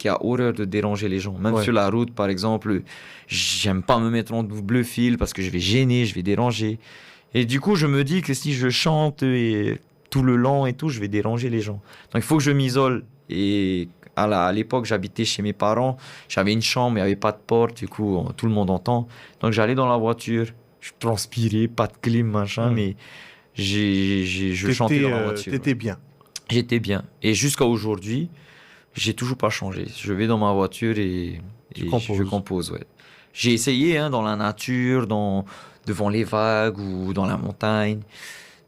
a horreur de déranger les gens. Même sur la route, par exemple, j'aime pas me mettre en double fil parce que je vais gêner, je vais déranger. Et du coup, je me dis que si je chante tout le long et tout, je vais déranger les gens. Donc il faut que je m'isole. Et à l'époque, j'habitais chez mes parents. J'avais une chambre, il n'y avait pas de porte. Du coup, tout le monde entend. Donc j'allais dans la voiture. Je transpirais, pas de clim, machin, mais je chantais dans la voiture. T'étais bien. J'étais bien. Et jusqu'à aujourd'hui, j'ai toujours pas changé. Je vais dans ma voiture et Tu je composes. compose, ouais. J'ai essayé, hein, dans la nature, devant les vagues ou dans la montagne.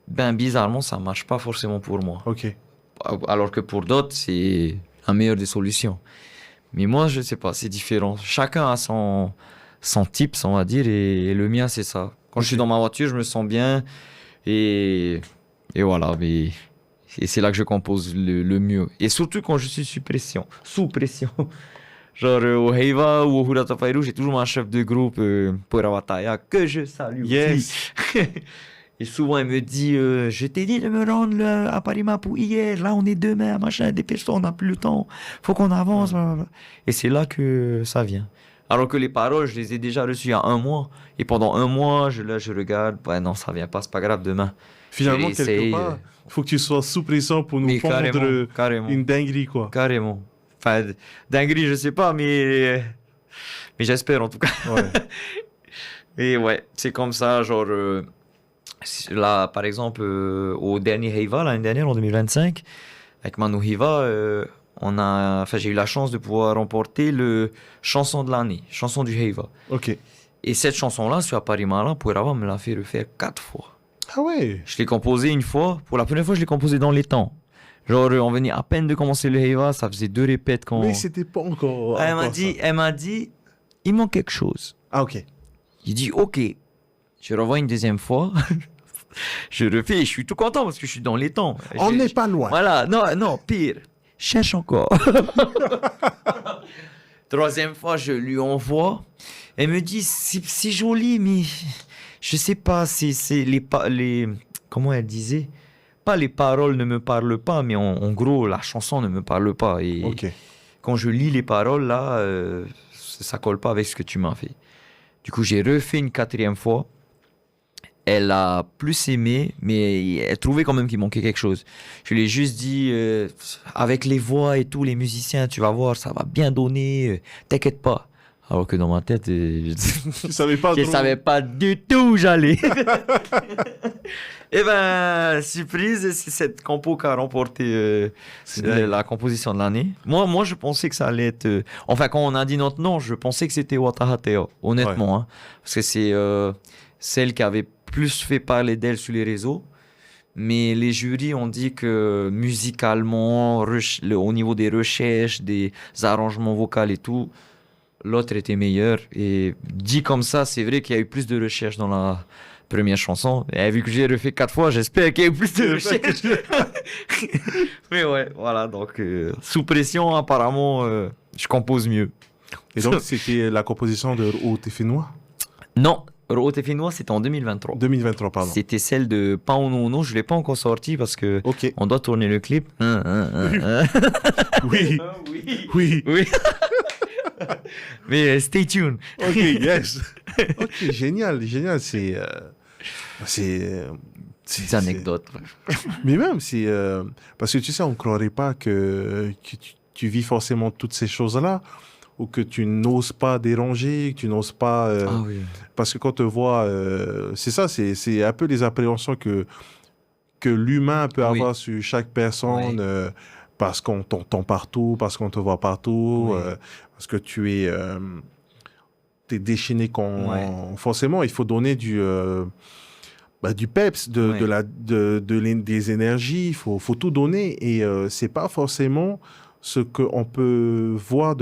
Ben, bizarrement, ça marche pas forcément pour moi. Ok. Alors que pour d'autres, c'est la meilleure des solutions. Mais moi, je sais pas, c'est différent. Chacun a son type, on va dire, et le mien, c'est ça. Quand je suis Ok. dans ma voiture, je me sens bien et, et voilà. Mais et c'est là que je compose le mieux. Et surtout quand je suis sous pression. Sous pression. Genre au Heiva ou au Hurata Fairu, j'ai toujours ma chef de groupe pour Awataya que je salue aussi. Yes. Et souvent, elle me dit je t'ai dit de me rendre à Paris Mapou hier. Là, on est demain, machin, dépêche-toi, on n'a plus le temps. Faut qu'on avance. Blablabla. Et c'est là que ça vient. Alors que les paroles, je les ai déjà reçues il y a un mois. Et pendant un mois, je regarde. Ouais, non, ça vient pas, c'est pas grave demain. Je Finalement, quelque réessaye. part, il faut que tu sois sous pression pour nous Mais pondre carrément, une dinguerie, quoi. carrément. Enfin, dinguerie, je sais pas, mais j'espère en tout cas. Ouais. Et ouais, c'est comme ça, genre, là, par exemple, au dernier Heiva, l'année dernière, en 2025, avec Manu Hiva, enfin, j'ai eu la chance de pouvoir remporter le chanson de l'année, chanson du Heiva. Ok. Et cette chanson-là, sur Parimala, Pouerava me l'a fait refaire 4 fois. Ah ouais. Je l'ai composée une fois, pour la première fois, je l'ai composée dans les temps. Genre, on venait à peine de commencer le Heiva, ça faisait 2 répètes quand. Mais c'était pas encore. Encore ça. Elle m'a dit, il manque quelque chose. Ah ok. J'ai dit, ok. Je revois une deuxième fois. Je refais, je suis tout content parce que je suis dans les temps. On n'est pas loin. Voilà, non, pire. Cherche encore. Troisième fois, je lui envoie. Elle me dit, c'est joli, mais je sais pas, c'est les, comment elle disait? Pas les paroles ne me parlent pas, mais en gros, la chanson ne me parle pas. Et Ok. quand je lis les paroles, là, ça colle pas avec ce que tu m'as fait. Du coup, j'ai refait une quatrième fois. Elle a plus aimé, mais elle trouvait quand même qu'il manquait quelque chose. Je lui ai juste dit, avec les voix et tout, les musiciens, tu vas voir, ça va bien donner, t'inquiète pas. Alors que dans ma tête, Tu savais pas je trop. savais pas du tout où j'allais. Et ben, surprise, c'est cette compo qui a remporté C'est dingue. la composition de l'année. Moi, je pensais que ça allait être... Enfin, quand on a dit notre nom, je pensais que c'était Watahateo, honnêtement. Hein, parce que c'est celle qui avait plus fait parler d'elle sur les réseaux. Mais les jurys ont dit que musicalement, au niveau des recherches, des arrangements vocaux et tout, l'autre était meilleur. Et dit comme ça, c'est vrai qu'il y a eu plus de recherches dans la première chanson. Et vu que j'ai refait 4 fois, j'espère qu'il y a eu plus de recherches. Mais ouais, voilà. Donc, sous pression, apparemment, je compose mieux. Et donc, c'était la composition de Haut Téfinois Non, Rote Finnois, c'était en 2023. 2023, pardon. C'était celle de Paonono. Je ne l'ai pas encore sortie parce que Ok. on doit tourner le clip. Oui. Oui. Oui. Oui. Mais stay tuned. Ok, yes. Ok, génial, génial. C'est. Des anecdotes. Mais même, c'est. Parce que tu sais, on ne croirait pas que tu vis forcément toutes ces choses-là, ou que tu n'oses pas déranger, que tu n'oses pas. Ah oui. Parce que quand on te voit. C'est ça, c'est un peu les appréhensions que l'humain peut Oui. avoir sur chaque personne. Oui. Parce qu'on t'entend partout, parce qu'on te voit partout, Oui. parce que tu es. T'es déchaîné quand. Ouais. Forcément, il faut donner du peps, Ouais. des énergies, faut tout donner. Et c'est pas forcément ce qu'on peut voir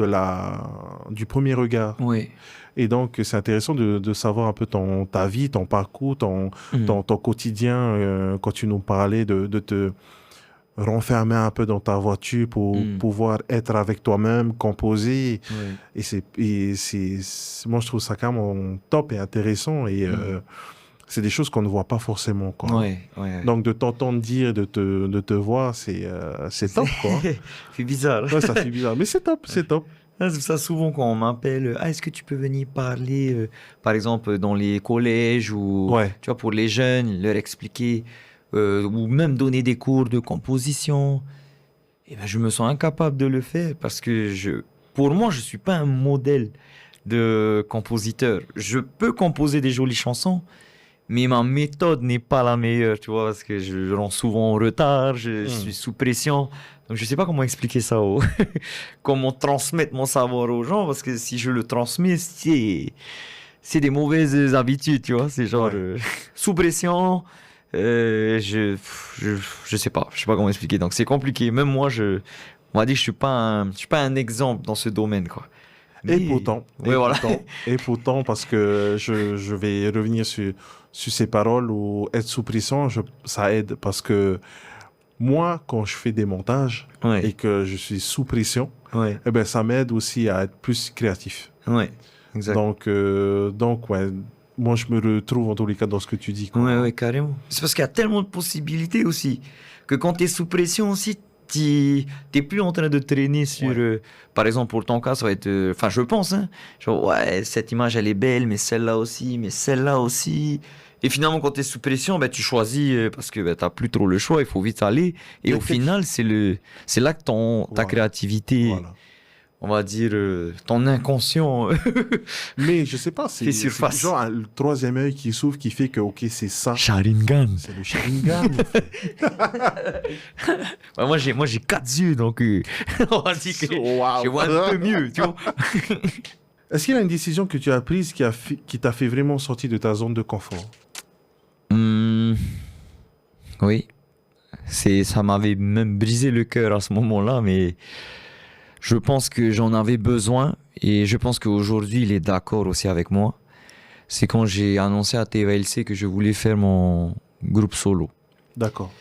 du premier regard. Oui. Et donc, c'est intéressant de savoir un peu ta vie, ton parcours, ton quotidien, quand tu nous parlais de te renfermer un peu dans ta voiture pour pouvoir être avec toi-même, composer. Oui. Moi, je trouve ça quand même top et intéressant. Et c'est des choses qu'on ne voit pas forcément, quoi. Oui. Oui. Donc, de t'entendre dire, de te voir, c'est top, quoi. C'est bizarre. Ouais, ça fait bizarre. Mais c'est top, c'est top. C'est ça souvent quand on m'appelle, est-ce que tu peux venir parler, par exemple, dans les collèges ou, Ouais. tu vois, pour les jeunes, leur expliquer, ou même donner des cours de composition. Et ben, je me sens incapable de le faire parce que pour moi, je suis pas un modèle de compositeur. Je peux composer des jolies chansons, mais ma méthode n'est pas la meilleure, tu vois, parce que je rends souvent en retard, je suis sous pression. Donc, je sais pas comment expliquer ça, comment transmettre mon savoir aux gens, parce que si je le transmets, c'est des mauvaises habitudes, tu vois. C'est genre sous pression. Je sais pas comment expliquer. Donc, c'est compliqué. Même moi, on va dire, je suis pas un exemple dans ce domaine, quoi. Et Mais- pourtant, Ouais, voilà. et pourtant, parce que je vais revenir sur ces paroles où être sous pression, ça aide parce que moi, quand je fais des montages Ouais. et que je suis sous pression, Ouais, eh ben, ça m'aide aussi à être plus créatif. ouais, exact. Donc, ouais, moi, je me retrouve en tous les cas dans ce que tu dis, quoi. Ouais, ouais, carrément. C'est parce qu'il y a tellement de possibilités aussi que quand tu es sous pression aussi, t'es plus en train de traîner sur. Par exemple, pour ton cas, ça va être. Enfin, je pense, hein. Genre, ouais, cette image, elle est belle, mais celle-là aussi, mais celle-là aussi. Et finalement, quand tu es sous pression, ben, tu choisis parce que ben, tu n'as plus trop le choix, il faut vite aller. Et Mais au final, c'est là que ta Voilà. créativité, Voilà. on va dire, ton inconscient. Mais je sais pas, Fait c'est surface. genre le troisième œil qui s'ouvre qui fait que, ok, c'est ça. Sharingan. C'est le Sharingan. en fait. Ouais, moi, j'ai 4 yeux, donc on va dire que Wow. je vois un peu mieux, tu vois. Est-ce qu'il y a une décision que tu as prise qui t'a fait vraiment sortir de ta zone de confort? Oui, ça m'avait même brisé le cœur à ce moment-là, mais je pense que j'en avais besoin et je pense qu'aujourd'hui, il est d'accord aussi avec moi. C'est quand j'ai annoncé à TVLC que je voulais faire mon groupe solo. D'accord.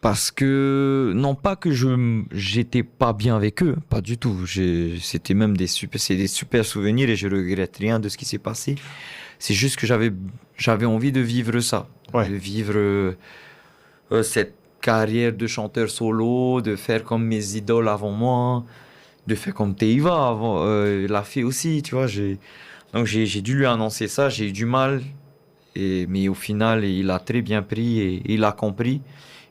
Parce que, non pas que j'étais pas bien avec eux, pas du tout. C'était même c'est des super souvenirs et je regrette rien de ce qui s'est passé. C'est juste que j'avais envie de vivre ça. Ouais. De vivre cette carrière de chanteur solo, de faire comme mes idoles avant moi, de faire comme Teiva avant, l'a fait aussi, tu vois. Donc j'ai dû lui annoncer ça, j'ai eu du mal, mais au final, il a très bien pris et il a compris.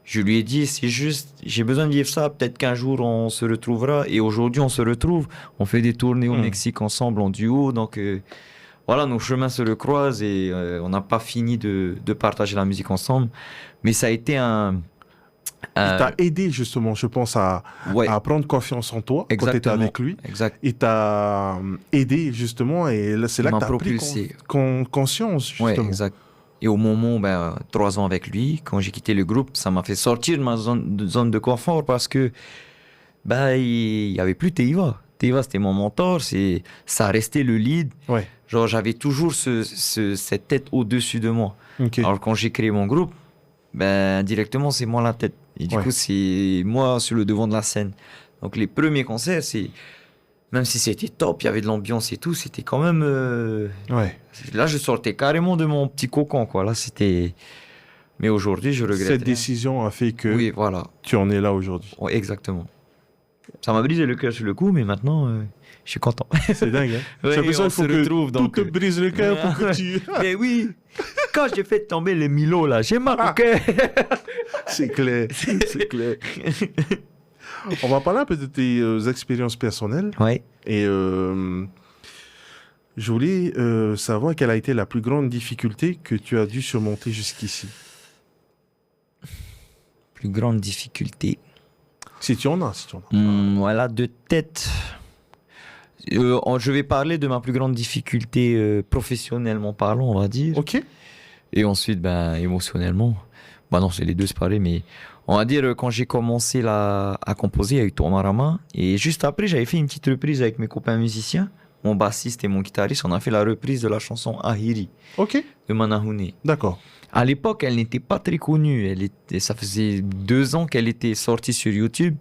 Je lui ai dit, c'est juste, j'ai besoin de vivre ça, peut-être qu'un jour on se retrouvera. Et aujourd'hui, on se retrouve, on fait des tournées au Mexique ensemble en duo. Donc voilà, nos chemins se recroisent et on n'a pas fini de partager la musique ensemble. Mais ça a été Il t'a aidé justement, je pense, à prendre confiance en toi quand tu étais avec lui. Exact. Il t'a aidé justement et là, c'est là que tu as propulsé. pris conscience justement. Ouais, exact. Et au moment, 3 ans avec lui, quand j'ai quitté le groupe, ça m'a fait sortir de ma zone de confort parce que il y avait plus Teiva. Teiva, c'était mon mentor, ça restait le lead. Ouais. Genre, j'avais toujours cette tête au-dessus de moi. Okay. Alors, quand j'ai créé mon groupe, directement, c'est moi la tête. Et du coup, c'est moi sur le devant de la scène. Donc, les premiers concerts, même si c'était top, il y avait de l'ambiance et tout, c'était quand même... Là, je sortais carrément de mon petit cocon, quoi. Là, c'était... Mais aujourd'hui, je regrette. Cette décision a fait que tu en es là aujourd'hui. Oui, exactement. Ça m'a brisé le cœur sur le coup, mais maintenant, je suis content. C'est dingue, hein? J'ai l'impression qu'il faut que tout te brise le cœur pour que tu... Mais oui, quand j'ai fait tomber les Milo, là, j'ai mal au cœur. C'est clair, c'est clair. On va parler un peu de tes expériences personnelles. Ouais. Et je voulais savoir quelle a été la plus grande difficulté que tu as dû surmonter jusqu'ici. Plus grande difficulté. Si tu en as, Voilà, de tête. Je vais parler de ma plus grande difficulté professionnellement parlant, on va dire. Ok. Et ensuite, émotionnellement. Non, c'est les deux, c'est pareil, mais on va dire quand j'ai commencé à composer avec Tomarama, et juste après, j'avais fait une petite reprise avec mes copains musiciens, mon bassiste et mon guitariste, on a fait la reprise de la chanson Ahiri de Manahune. D'accord. À l'époque, elle n'était pas très connue. Ça faisait 2 ans qu'elle était sortie sur YouTube.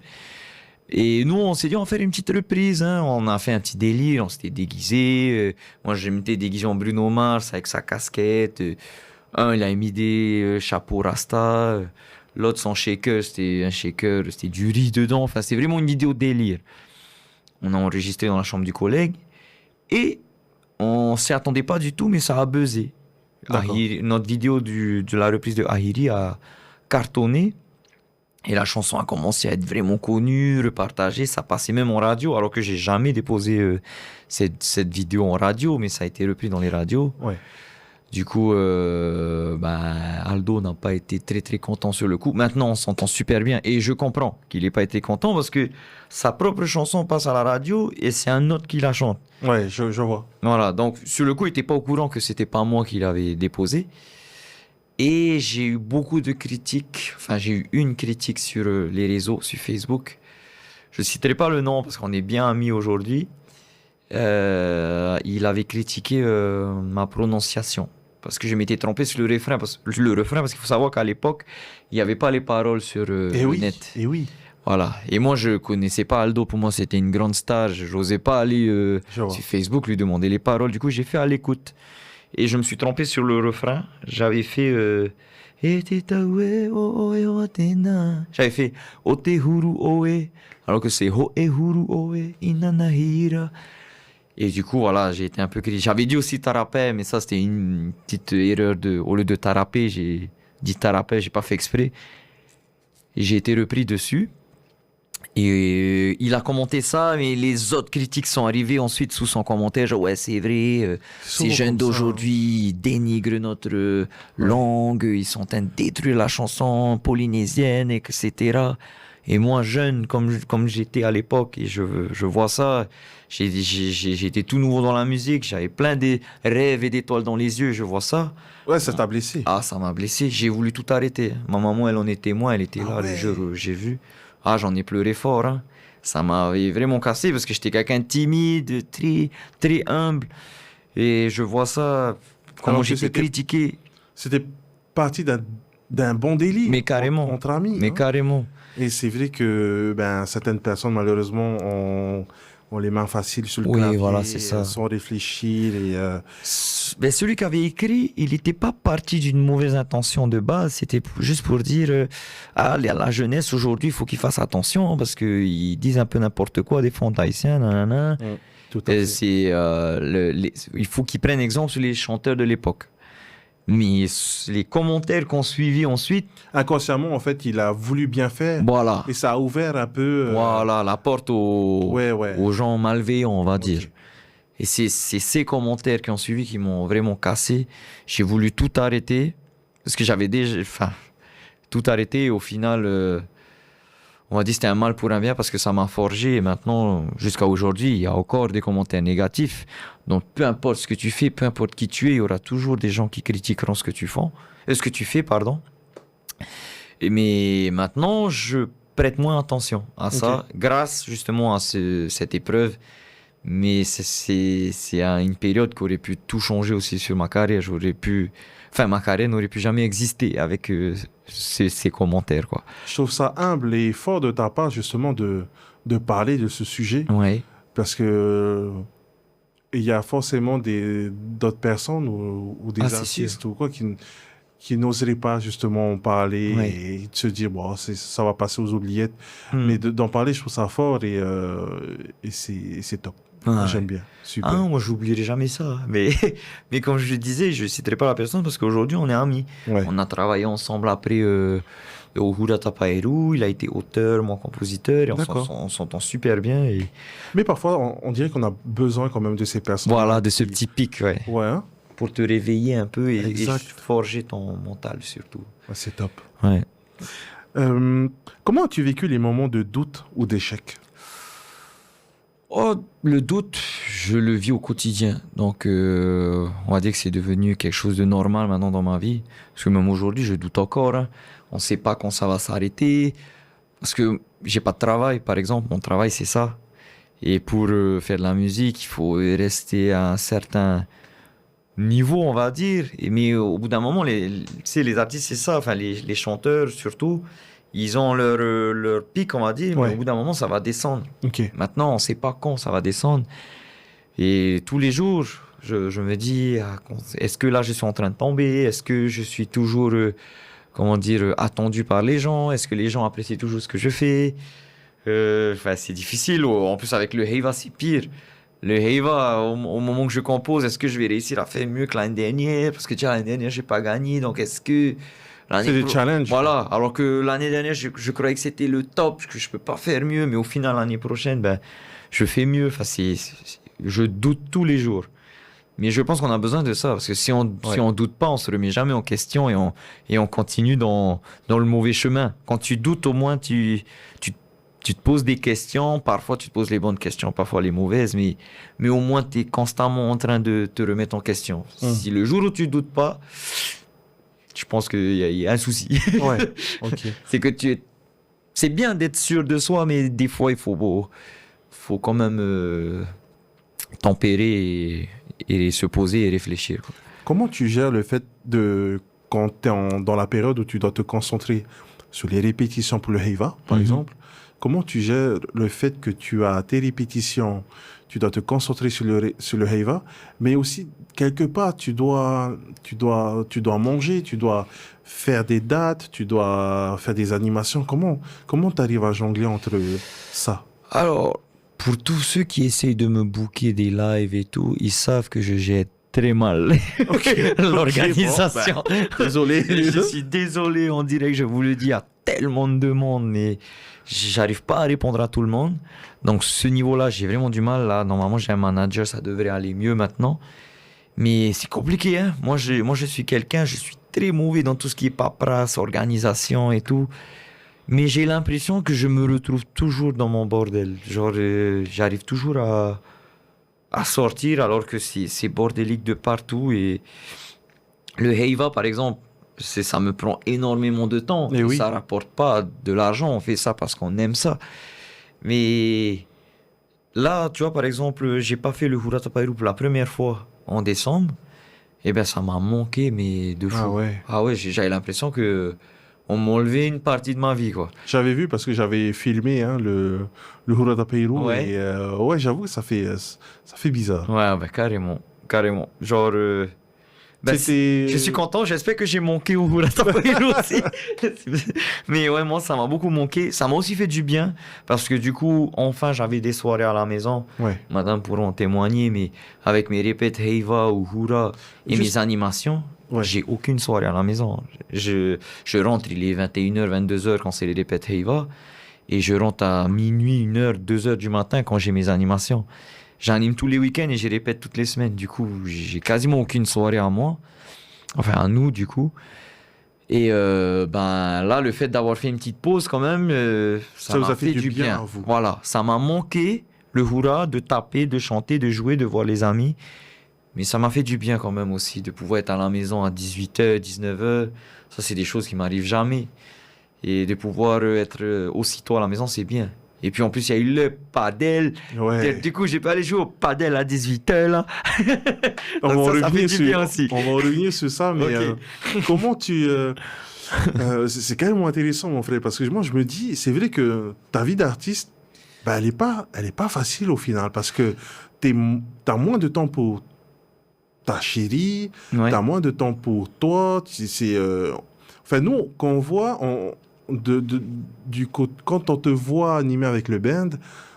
Et nous, on s'est dit, on va faire une petite reprise. Hein. On a fait un petit délire, on s'était déguisé. Moi, je m'étais déguisé en Bruno Mars avec sa casquette. Il a mis des chapeaux Rasta. L'autre, son shaker, c'était un shaker, c'était du riz dedans. Enfin, c'est vraiment une vidéo délire. On a enregistré dans la chambre du collègue. Et on s'y attendait pas du tout, mais ça a buzzé. Notre vidéo de la reprise de Ahiri a cartonné. Et la chanson a commencé à être vraiment connue, repartagée. Ça passait même en radio, alors que j'ai jamais déposé cette vidéo en radio, mais ça a été repris dans les radios. Ouais. Du coup, Aldo n'a pas été très très content sur le coup. Maintenant, on s'entend super bien et je comprends qu'il n'ait pas été content parce que sa propre chanson passe à la radio et c'est un autre qui la chante. Ouais, je vois. Voilà, donc sur le coup, il n'était pas au courant que c'était pas moi qui l'avais déposé. Et j'ai eu beaucoup de critiques. Enfin, j'ai eu une critique sur les réseaux, sur Facebook. Je citerai pas le nom parce qu'on est bien amis aujourd'hui. Il avait critiqué ma prononciation. Parce que je m'étais trompé sur le refrain. Parce qu'il faut savoir qu'à l'époque, il n'y avait pas les paroles sur Et le oui, net. et oui, Voilà. Et moi, je connaissais pas Aldo. Pour moi, c'était une grande star. Je n'osais pas aller je vois. sur Facebook lui demander les paroles. Du coup, j'ai fait à l'écoute. Et je me suis trompé sur le refrain. J'avais fait... J'avais fait Ote Huru Oe. Alors que c'est Ho e Huru Oe Inanahira. Et du coup, voilà, j'ai été un peu critique. J'avais dit aussi Tarapé, mais ça, c'était une petite erreur au lieu de Tarapé, j'ai dit Tarapé, j'ai pas fait exprès. Et j'ai été repris dessus. Et il a commenté ça, mais les autres critiques sont arrivées ensuite sous son commentaire. Genre, ouais, c'est vrai, ces Souvent jeunes comme ça, hein. d'aujourd'hui, ils dénigrent notre langue, ils sont en train de détruire la chanson polynésienne, etc. Et moi, jeune, comme j'étais à l'époque, et je vois ça, j'étais tout nouveau dans la musique, j'avais plein de rêves et d'étoiles dans les yeux, je vois ça. Ouais, ça t'a blessé. Ah, ça m'a blessé, j'ai voulu tout arrêter. Ma maman, elle en est témoin, elle était Ah là le ouais. jour où j'ai vu. Ah, j'en ai pleuré fort, hein. Ça m'avait vraiment cassé parce que j'étais quelqu'un de timide, très, très humble. Et je vois ça, comment Alors que j'étais critiqué. c'était parti d'un bon délire Mais carrément. entre amis. Mais Hein. carrément. Et c'est vrai que certaines personnes, malheureusement, ont les mains faciles sur le Oui, clavier, voilà, c'est ça. sans réfléchir. Ben, celui qui avait écrit, il n'était pas parti d'une mauvaise intention de base. C'était juste pour dire la jeunesse aujourd'hui, il faut qu'ils fassent attention parce qu'ils disent un peu n'importe quoi, des fonds haïtiens, nanana. Tout à fait. Il faut qu'ils prennent exemple sur les chanteurs de l'époque. Mais les commentaires qu'on suivi ensuite, Inconsciemment, en fait, il a voulu bien faire. voilà. Et ça a ouvert un peu... Voilà, la porte Ouais. aux gens malveillants, on va Ok. dire. Et c'est ces commentaires qui ont suivi qui m'ont vraiment cassé. J'ai voulu tout arrêter parce que j'avais déjà, tout arrêté. Et au final, on va dire c'était un mal pour un bien parce que ça m'a forgé. Et maintenant, jusqu'à aujourd'hui, il y a encore des commentaires négatifs. Donc, peu importe ce que tu fais, peu importe qui tu es, il y aura toujours des gens qui critiqueront ce que tu fais, pardon. Mais maintenant, je prête moins attention à ça, grâce justement à cette épreuve. Mais c'est une période qui aurait pu tout changer aussi sur ma carrière. Ma carrière n'aurait pu jamais exister avec ces commentaires, quoi. Je trouve ça humble et fort de ta part, justement, de parler de ce sujet. Ouais. Parce que il y a forcément d'autres personnes ou des Ah, c'est artistes ou quoi qui n'oseraient pas justement en parler Ouais. et se dire bon ça va passer aux oubliettes. Hmm. Mais d'en parler, je trouve ça fort et c'est top. Ouais. J'aime bien. Super. Ah, moi, j'oublierai jamais ça. Mais comme je le disais, je citerai pas la personne parce qu'aujourd'hui, on est amis. Ouais. On a travaillé ensemble après au Hurata Paeru. Il a été auteur, moi compositeur. Et D'accord. on s'entend super bien. Et Mais parfois, on dirait qu'on a besoin quand même de ces personnes. voilà, de ce petit pic, ouais. Ouais, hein? Pour te réveiller un peu et Exact. forger ton mental surtout. Ouais, c'est top. Ouais. Comment as-tu vécu les moments de doute ou d'échec? Oh, le doute, je le vis au quotidien. Donc, on va dire que c'est devenu quelque chose de normal maintenant dans ma vie. Parce que même aujourd'hui, je doute encore, hein. On ne sait pas quand ça va s'arrêter. Parce que j'ai pas de travail, par exemple. Mon travail, c'est ça. Et pour faire de la musique, il faut rester à un certain niveau, on va dire. Mais au bout d'un moment, tu sais, les artistes, c'est ça. Enfin, les chanteurs, surtout, ils ont leur pic, on va dire. Ouais. Mais au bout d'un moment, ça va descendre. Ok. Maintenant, on ne sait pas quand ça va descendre. Et tous les jours, je me dis, est-ce que là, je suis en train de tomber? Est-ce que je suis toujours, attendu par les gens? Est-ce que les gens apprécient toujours ce que je fais? C'est difficile. En plus, avec le Heiva, c'est pire. Le Heiva, au moment que je compose, est-ce que je vais réussir à faire mieux que l'année dernière? Parce que déjà, l'année dernière, j'ai pas gagné. Donc, est-ce que... C'est des challenges. Voilà, alors que l'année dernière, je croyais que c'était le top, que je peux pas faire mieux, mais au final, l'année prochaine, je fais mieux. Je doute tous les jours. Mais je pense qu'on a besoin de ça, parce que si on doute pas, on se remet jamais en question et on continue dans le mauvais chemin. Quand tu doutes, au moins, tu te poses des questions. Parfois, tu te poses les bonnes questions, parfois les mauvaises, mais au moins, tu es constamment en train de te remettre en question. Si le jour où tu doutes pas, je pense qu'il y a un souci. Ouais, ok. C'est que c'est bien d'être sûr de soi, mais des fois, il faut quand même tempérer et se poser et réfléchir, quoi. Comment tu gères le fait quand tu es dans la période où tu dois te concentrer sur les répétitions pour le Heiva, par exemple, comment tu gères le fait que tu as tes répétitions, tu dois te concentrer sur le Heiva, mais aussi, quelque part, tu dois manger, tu dois faire des dates, tu dois faire des animations. Comment tu arrives à jongler entre ça? Alors, pour tous ceux qui essayent de me booker des lives et tout, ils savent que je gère très mal l'organisation. Bon, désolé. Je suis désolé, on dirait que je vous le dis à tellement de monde, mais j'arrive pas à répondre à tout le monde. Donc, ce niveau-là, j'ai vraiment du mal. Là, normalement, j'ai un manager, ça devrait aller mieux maintenant. Mais c'est compliqué, hein. Moi, je suis je suis très mauvais dans tout ce qui est paperasse, organisation et tout. Mais j'ai l'impression que je me retrouve toujours dans mon bordel. Genre, j'arrive toujours à sortir alors que c'est bordélique de partout. Et le Heiva, par exemple, ça me prend énormément de temps. Et oui. Ça rapporte pas de l'argent. On fait ça parce qu'on aime ça. Mais là, tu vois, par exemple, j'ai pas fait le Hura Tapairu pour la première fois en décembre. Eh ben, ça m'a manqué, mais de fou. Ah ouais. Ah ouais, j'avais l'impression que on m'a enlevé une partie de ma vie, quoi. J'avais vu parce que j'avais filmé le Hura Tapeiru Ouais. et ouais, j'avoue que ça fait bizarre. Ouais, bah, carrément. Genre, bah, je suis content, j'espère que j'ai manqué au Hura Tapairu aussi. Mais ouais, moi, ça m'a beaucoup manqué. Ça m'a aussi fait du bien parce que du coup, enfin, j'avais des soirées à la maison. Ouais. Madame pourra en témoigner, mais avec mes répètes Heiva ou Hura et Juste- mes animations, Ouais. j'ai aucune soirée à la maison. Je rentre, il est 21h, 22h quand c'est les répètes Heiva, et je rentre à minuit, 1h, 2h du matin quand j'ai mes animations. J'anime tous les week-ends et je répète toutes les semaines. Du coup, j'ai quasiment aucune soirée à moi. Enfin, à nous, du coup. Et ben là, le fait d'avoir fait une petite pause quand même, ça vous m'a a fait fait du du bien bien. à vous. Voilà, ça m'a manqué le hurrah, de taper, de chanter, de jouer, de voir les amis. Mais ça m'a fait du bien quand même aussi, de pouvoir être à la maison à 18h, 19h. Ça, c'est des choses qui m'arrivent jamais. Et de pouvoir être aussitôt à la maison, c'est bien. Et puis en plus, il y a eu le padel. Ouais. Du coup, j'ai pas allé jouer au padel à 18h là. On va Donc ça fait revenir du sur, bien aussi. on va revenir sur ça, mais Ok. comment tu... c'est quand même intéressant, mon frère, parce que moi, je me dis, c'est vrai que ta vie d'artiste, ben, elle est pas facile au final, parce que t'as moins de temps pour ta chérie, Ouais. t'as moins de temps pour toi. Enfin, nous, quand on voit, quand on te voit animer avec le band,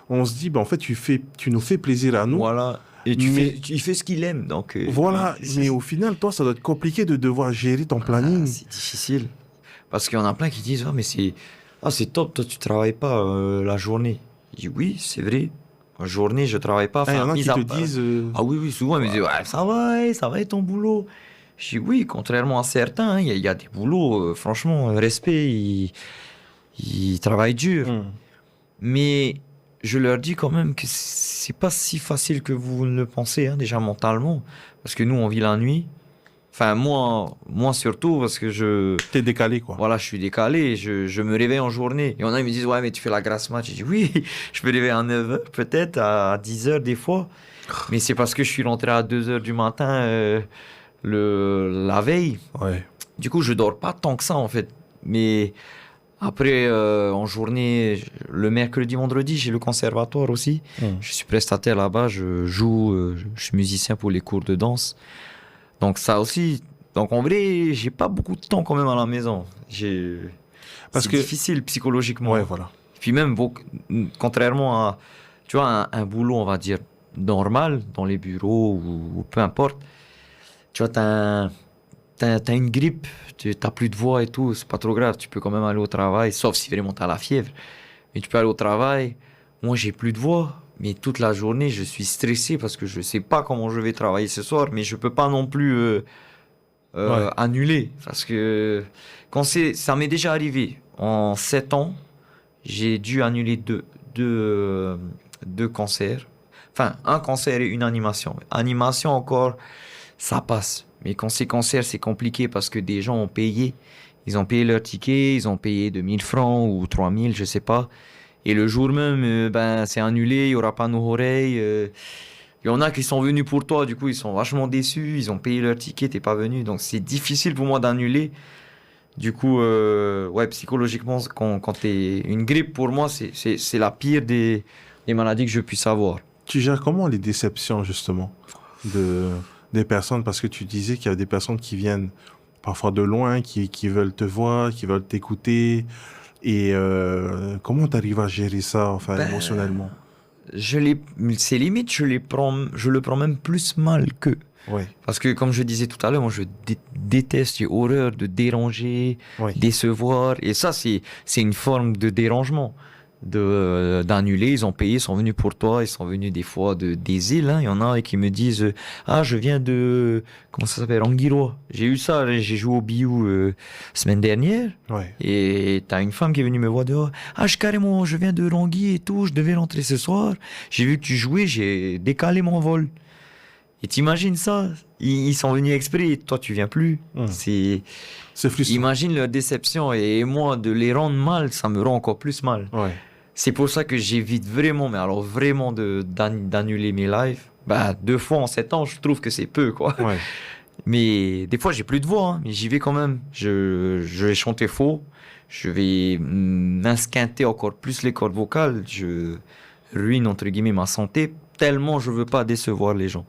on se dit, ben, en fait, tu nous fais plaisir à nous. Voilà. Et il fait ce qu'il aime. Donc, Voilà, mais au final, toi, ça doit être compliqué de devoir gérer ton planning. c'est difficile. Parce qu'il y en a plein qui disent, mais c'est top, toi tu travailles pas la journée. Je dis oui, c'est vrai. La journée, je travaille pas. Il y en a mis qui à te part- disent... Ah oui, souvent, ils me disent, ouais, ça va être ton boulot. Je dis oui, contrairement à certains, hein, il y a des boulots, franchement, respect, ils travaillent dur. Mais je leur dis quand même que c'est pas si facile que vous ne le pensez, hein, déjà mentalement. Parce que nous, on vit la nuit. Enfin, moi surtout, parce que T'es décalé, quoi. voilà, je suis décalé, je me réveille en journée. Et il y en a, ils me disent, ouais, mais tu fais la grasse mat. J'ai dit, oui, je me réveille à 9h, peut-être, à 10h des fois. Mais c'est parce que je suis rentré à 2h du matin la veille. Ouais. Du coup, je dors pas tant que ça, en fait. Mais après, en journée, le mercredi, vendredi, j'ai le conservatoire aussi. Je suis prestataire là-bas, je joue, je suis musicien pour les cours de danse. Donc ça aussi... Donc en vrai, j'ai pas beaucoup de temps quand même à la maison. Parce C'est que- difficile psychologiquement. Ouais, voilà. Puis même, contrairement à, tu vois, un boulot, on va dire, normal, dans les bureaux ou peu importe, tu vois, t'as une grippe, t'as plus de voix et tout, c'est pas trop grave, tu peux quand même aller au travail, sauf si vraiment t'as la fièvre. Mais tu peux aller au travail, moi j'ai plus de voix, mais toute la journée, je suis stressé parce que je sais pas comment je vais travailler ce soir, mais je peux pas non plus annuler parce que ça m'est déjà arrivé. En 7 ans, j'ai dû annuler deux concerts. Enfin, un concert et une animation. Animation encore, ça passe. Mais quand c'est concert, c'est compliqué parce que des gens ont payé. Ils ont payé leur ticket, ils ont payé 2 000 francs ou 3 000, je sais pas. Et le jour même, ben, c'est annulé, il y aura pas nos oreilles. Il y en a qui sont venus pour toi, du coup, ils sont vachement déçus. Ils ont payé leur ticket, t'es pas venu. Donc, c'est difficile pour moi d'annuler. Du coup, ouais, psychologiquement, quand t'es une grippe, pour moi, c'est la pire des maladies que je puisse avoir. Tu gères comment les déceptions, justement, de, des personnes? Parce que tu disais qu'il y a des personnes qui viennent parfois de loin, qui veulent te voir, qui veulent t'écouter. Et comment tu arrives à gérer ça, enfin, Ben, émotionnellement? je les, c'est limite, je le prends même plus mal qu'eux. Ouais, Parce que, comme je disais tout à l'heure, moi, je déteste, j'ai horreur de déranger, ouais. décevoir. Et ça, c'est une forme de dérangement, d'annuler. Ils ont payé, ils sont venus pour toi, ils sont venus des fois des îles, hein. Il y en a qui me disent, ah, je viens comment ça s'appelle, Anguillois. J'ai eu ça, j'ai joué au Biou, semaine dernière. Ouais. Et t'as une femme qui est venue me voir dehors. Ah, carrément, je viens de Rangui et tout, je devais rentrer ce soir. J'ai vu que tu jouais, j'ai décalé mon vol. Et t'imagines ça? Ils sont venus exprès, et toi tu viens plus. Hum. C'est, C'est frustrant. imagine leur déception et moi de les rendre mal, ça me rend encore plus mal. Ouais. C'est pour ça que j'évite vraiment, mais alors vraiment d'annuler mes lives. Bah 2 fois en 7 ans, je trouve que c'est peu quoi. Ouais. Mais des fois j'ai plus de voix, hein, mais j'y vais quand même. Je vais chanter faux, je vais m'insquinter encore plus les cordes vocales, je ruine entre guillemets ma santé tellement je veux pas décevoir les gens.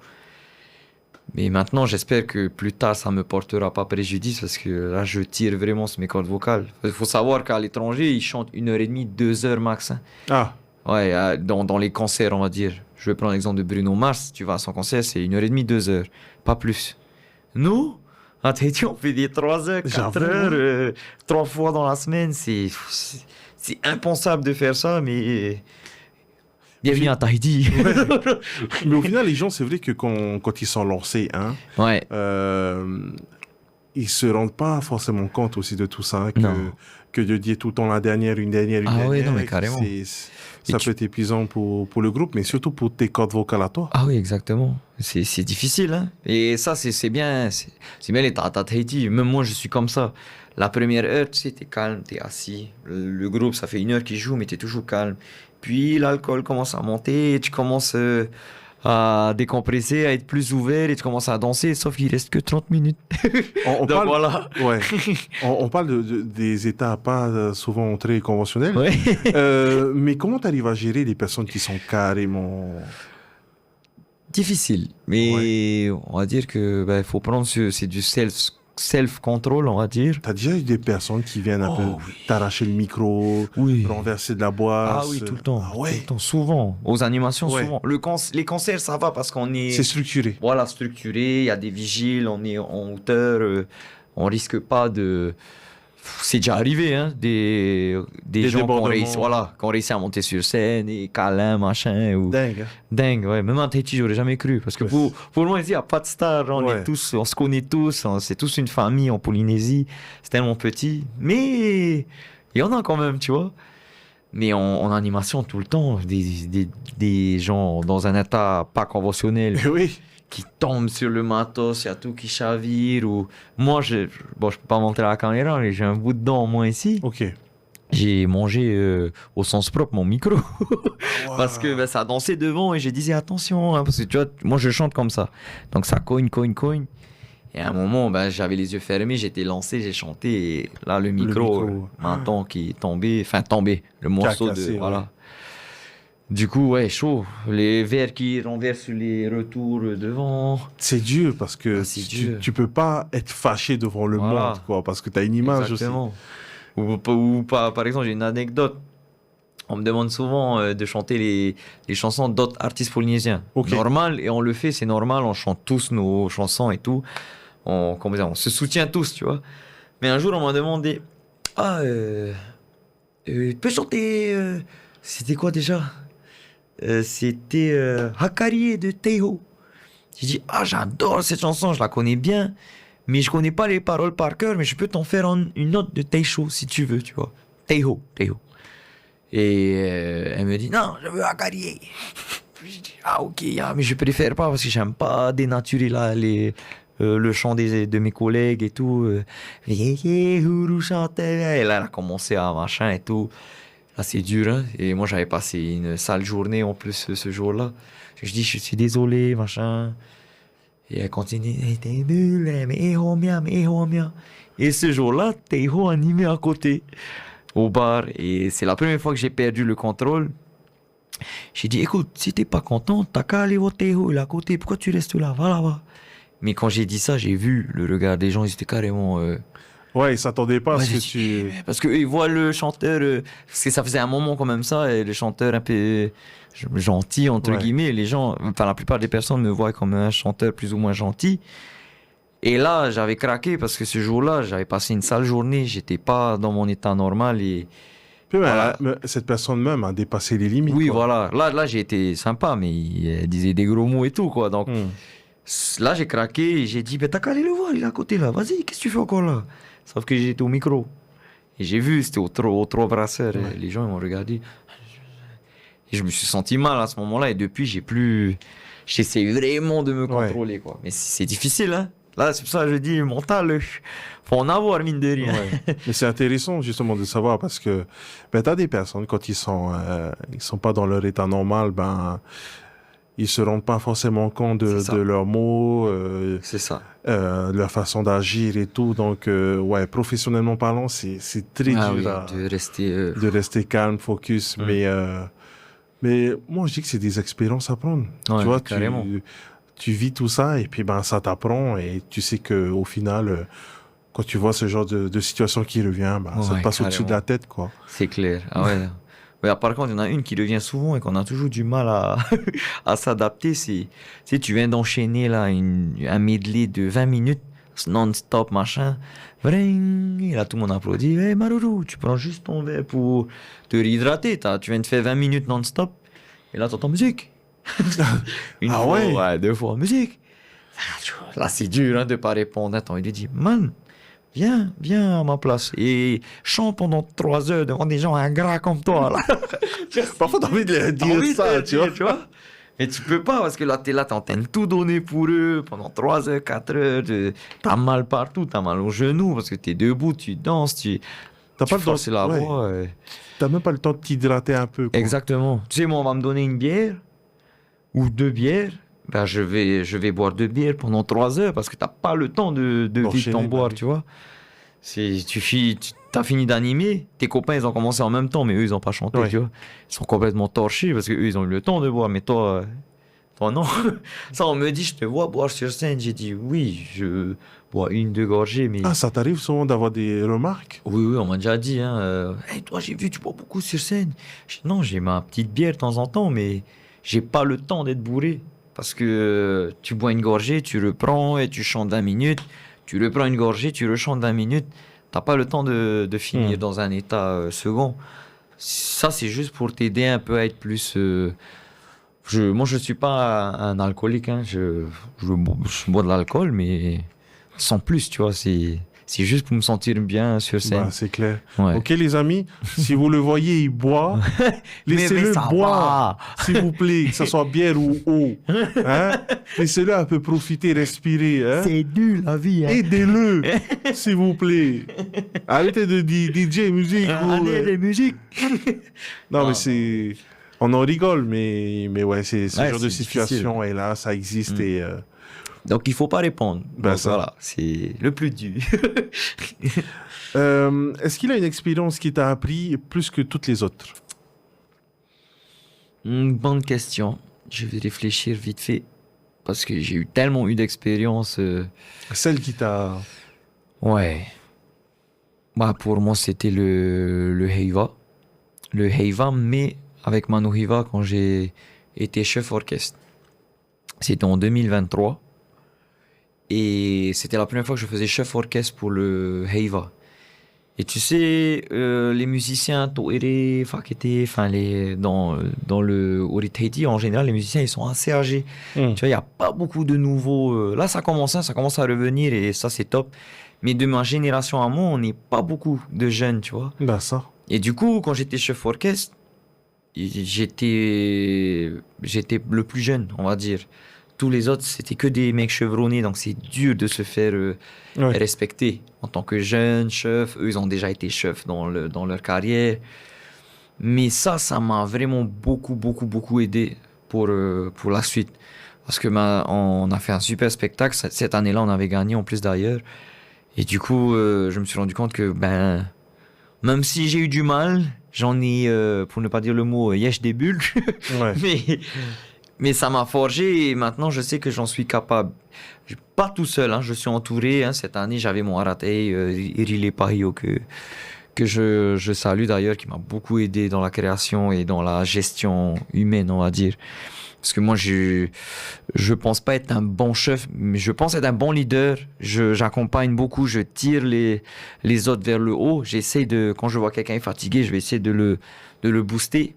Mais maintenant, j'espère que plus tard, ça me portera pas préjudice parce que là, je tire vraiment sur mes cordes vocales. Il faut savoir qu'à l'étranger, ils chantent 1 h 30, 2 heures max, hein. Ah, Ouais, dans les concerts, on va dire. Je vais prendre l'exemple de Bruno Mars. Tu vas à son concert, c'est 1 h 30, 2 heures. Pas plus. Nous, à Tahiti, on fait des 3 heures, 4 J'avoue, heures, hein. 3 fois dans la semaine. C'est impensable de faire ça, mais bienvenue à Tahiti. mais au final, les gens, c'est vrai que quand ils sont lancés, hein, Ouais, ils se rendent pas forcément compte aussi de tout ça, hein, non. que de dire tout le temps la dernière, une dernière, une Ah ouais, dernière. non, mais carrément. Ça Et peut être épuisant pour le groupe, mais surtout pour tes cordes vocales à toi. Ah oui, exactement. C'est difficile, hein. Et ça, c'est bien. C'est bien les tata Tahiti. Même moi, je suis comme ça. La première heure, tu sais, t'es calme, t'es assis. Le groupe, ça fait 1 heure qu'il joue, mais t'es toujours calme. Puis l'alcool commence à monter, et tu commences à décompresser, à être plus ouvert, et tu commences à danser, sauf qu'il reste que 30 minutes. On Donc parle, voilà. ouais, on parle des états pas souvent très conventionnels, Ouais. mais comment tu arrives à gérer les personnes qui sont carrément... Difficile. Mais on va dire que ben, faut prendre c'est du self-control, on va dire. T'as déjà eu des personnes qui viennent un peu Oh oui. t'arracher le micro, Oui. renverser de la boisse? Ah oui, tout le temps. Ah Tout ouais, le temps, souvent. Aux animations, Ouais. souvent. Les concerts, ça va parce qu'on c'est est structuré. voilà, structuré, il y a des vigiles, on est en hauteur, on risque pas de... C'est déjà arrivé, hein, des gens débordements. qui ont réussi à monter sur scène, et câlins, machin, ou... Dingue, hein. Dingue, ouais. Même en Tahiti, j'aurais jamais cru. Parce que Ouais. pour moi, ici, il n'y a pas de star. On Ouais. est tous, on se connaît tous. C'est tous une famille en Polynésie. C'est tellement petit. Mais il y en a quand même, tu vois. Mais en animation, tout le temps, des gens dans un état pas conventionnel Oui, qui tombent sur le matos, il y a tout qui chavire. Ou... Moi, bon, je peux pas montrer à la caméra, mais j'ai un bout de dent au moins ici. ok. J'ai mangé au sens propre mon micro. Parce que Wow. ben, ça dansait devant et je disais attention, hein, parce que tu vois, moi je chante comme ça. Donc ça cogne, cogne, cogne. Et à un moment, ben, j'avais les yeux fermés, j'étais lancé, j'ai chanté. Et là, le micro, micro. maintenant qui est tombé, enfin tombé, le morceau cassé, de. ouais. Voilà. Du coup, ouais, chaud. Les verres qui renversent sur les retours devant. C'est dur parce que Ah, c'est dur. tu peux pas être fâché devant le Voilà. monde, quoi, parce que tu as une image Exactement. Ou par exemple, j'ai une anecdote. On me demande souvent de chanter les chansons d'autres artistes polynésiens. Ok. Normal, et on le fait, c'est normal, on chante tous nos chansons et tout. Comment dire, on se soutient tous, tu vois. Mais un jour, on m'a demandé, ah, tu peux chanter, c'était quoi déjà? C'était Hakarie de Teiho. J'ai dit, ah, j'adore cette chanson, je la connais bien, mais je connais pas les paroles par cœur, mais je peux t'en faire une note de Teisho si tu veux, tu vois. Teiho. Et elle me dit, non, je veux Hakarie. J'ai dit, ah, ok, mais je préfère pas parce que j'aime pas dénaturer là, le chant de mes collègues et tout. Et là, elle a commencé à machin et tout. Là, c'est dur, hein. Et moi, j'avais passé une sale journée en plus ce jour-là. Je dis, je suis désolé, machin. Et elle continue. Et ce jour-là, Teiho animé à côté, au bar. Et c'est la première fois que j'ai perdu le contrôle. J'ai dit, écoute, si t'es pas content, t'as qu'à aller voir Teiho, il est à côté. Pourquoi tu restes là? Va là-bas. Mais quand j'ai dit ça, j'ai vu le regard des gens, ils étaient carrément... Ouais, ils s'attendaient pas à Ouais, ce j'ai que dit, tu... parce qu'eux, ils voient le chanteur, parce que ça faisait un moment quand même ça, et le chanteur un peu gentil, entre Ouais. guillemets, les gens, enfin la plupart des personnes me voient comme un chanteur plus ou moins gentil. Et là, j'avais craqué parce que ce jour-là, j'avais passé une sale journée, j'étais pas dans mon état normal et Puis, voilà. cette personne même a dépassé les limites, Oui, quoi. voilà. Là, j'ai été sympa, mais il disait des gros mots et tout, quoi. Donc Hmm. là, j'ai craqué et j'ai dit, ben t'as qu'à aller le voir, il est à côté là, vas-y, qu'est-ce que tu fais encore là? Sauf que j'étais au micro. Et j'ai vu, c'était au trois brasseurs. Ouais. Les gens, ils m'ont regardé. Et je me suis senti mal à ce moment-là. Et depuis, j'ai plus. J'essaie vraiment de me Ouais. contrôler, quoi. Mais c'est difficile, hein. Là, c'est pour ça que je dis, mental, faut en avoir, mine de rien. Ouais. Mais c'est intéressant justement de savoir parce que ben, tu as des personnes, quand ils sont pas dans leur état normal, ben, ils se rendent pas forcément compte C'est de ça. leurs mots, C'est ça. leur façon d'agir et tout. Donc, ouais, professionnellement parlant, c'est très Ah dur oui, de rester. de rester calme, focus. Mm. Mais moi, je dis que c'est des expériences à prendre. Ouais, Tu vois, carrément. tu vis tout ça et puis ben, ça t'apprend et tu sais que au final, quand tu vois ce genre de situation qui revient, ben, ça te Ouais, passe au-dessus de carrément. la tête, quoi. C'est clair. Ah ouais. Ouais, par contre, il y en a une qui revient souvent et qu'on a toujours du mal à, à s'adapter. C'est, tu sais, tu viens d'enchaîner là un medley de 20 minutes, non-stop, machin. Vring. Et là, tout le monde applaudit. Hey, Marourou, tu prends juste ton verre pour te réhydrater. Tu viens de faire 20 minutes non-stop. Et là, t'entends musique. Une Ah fois, ouais? ouais, deux fois, musique. Là, c'est dur hein, de pas répondre. Attends, il lui dit, man, viens à ma place et chante pendant 3 heures devant des gens ingrats comme toi. Là. Parfois, t'as envie de leur T'as dire envie de ça, leur tu vois. dire, tu vois. Mais tu peux pas parce que là, t'es en train de tout donner pour eux pendant 3 heures, 4 heures. T'as mal partout, t'as mal aux genoux parce que t'es debout, tu danses, T'as tu pas le temps, forces la ouais. voix. T'as même pas le temps de t'hydrater un peu, quoi. Exactement. Tu sais, moi, on va me donner une bière ou 2 bières. Ben, je vais boire 2 bières pendant 3 heures parce que t'as pas le temps de vite t'en D'enchaîner, bah boire, oui. tu vois. T'as fini d'animer, tes copains ils ont commencé en même temps, mais eux ils ont pas chanté, Ouais. tu vois. Ils sont complètement torchés parce que eux ils ont eu le temps de boire, mais toi non. Ça on me dit, je te vois boire sur scène. J'ai dit oui, je bois une, deux gorgées, mais Ah, ça t'arrive souvent d'avoir des remarques? oui, on m'a déjà dit, hein. Hey, toi j'ai vu, tu bois beaucoup sur scène. Non, j'ai ma petite bière de temps en temps, mais j'ai pas le temps d'être bourré parce que tu bois une gorgée, tu reprends et tu chantes 20 minutes. Tu reprends une gorgée, tu rechantes 20 minutes. T'as pas le temps de finir Hmm. dans un état second. Ça, c'est juste pour t'aider un peu à être plus. Moi, je suis pas un alcoolique. Hein. Je bois de l'alcool, mais sans plus, tu vois. C'est juste pour me sentir bien sur Bah, scène. c'est clair. Ouais. Ok, les amis, si vous le voyez, il boit, Mais laissez-le ça boire, va. s'il vous plaît, que ce soit bière ou eau. Hein? Laissez-le un peu profiter, respirer. Hein? C'est nul la vie. Hein. Aidez-le, s'il vous plaît. Arrêtez de dire DJ musique. Allez, les musiques. Non, mais Non, c'est... On en rigole, mais ouais, c'est ce Ouais, genre de c'est difficile. situation, et là, ça existe. Mm. Et, Donc, il faut pas répondre. Ben, Donc, ça. voilà, c'est le plus dur. est-ce qu'il a une expérience qui t'a appris plus que toutes les autres? Bonne question. Je vais réfléchir vite fait. Parce que j'ai tellement eu d'expériences. Celle qui t'a... Ouais. Bah, pour moi, c'était le Heiva. Le Heiva, mais avec Manu Hiva quand j'ai été chef orchestre. C'était en 2023. Et c'était la première fois que je faisais chef orchestre pour le Heiva. Et tu sais, les musiciens Toere, Fakete, enfin dans le Oritaiti, en général, les musiciens ils sont assez âgés. Hmm. Tu vois, il n'y a pas beaucoup de nouveaux. Là, ça commence, hein, ça commence à revenir et ça c'est top. Mais de ma génération à moi, on n'est pas beaucoup de jeunes, tu vois. Ben ça. Et du coup, quand j'étais chef orchestre, j'étais le plus jeune, on va dire. Tous les autres, c'était que des mecs chevronnés, donc c'est dur de se faire Ouais. respecter en tant que jeune chef. Eux, ils ont déjà été chefs dans leur carrière. Mais ça m'a vraiment beaucoup aidé pour la suite. Parce que on a fait un super spectacle. Cette année-là, on avait gagné en plus d'ailleurs. Et du coup, je me suis rendu compte que, ben, même si j'ai eu du mal, j'en ai, pour ne pas dire le mot, yesh des bulles. Ouais. Mais ça m'a forgé et maintenant je sais que j'en suis capable. Pas tout seul, hein, je suis entouré. Hein, cette année, j'avais mon Aratei, Irile Pahio, que je salue d'ailleurs, qui m'a beaucoup aidé dans la création et dans la gestion humaine, on va dire. Parce que moi, je pense pas être un bon chef, mais je pense être un bon leader. J'accompagne beaucoup, je tire les autres vers le haut. J'essaie quand je vois quelqu'un est fatigué, je vais essayer de le booster.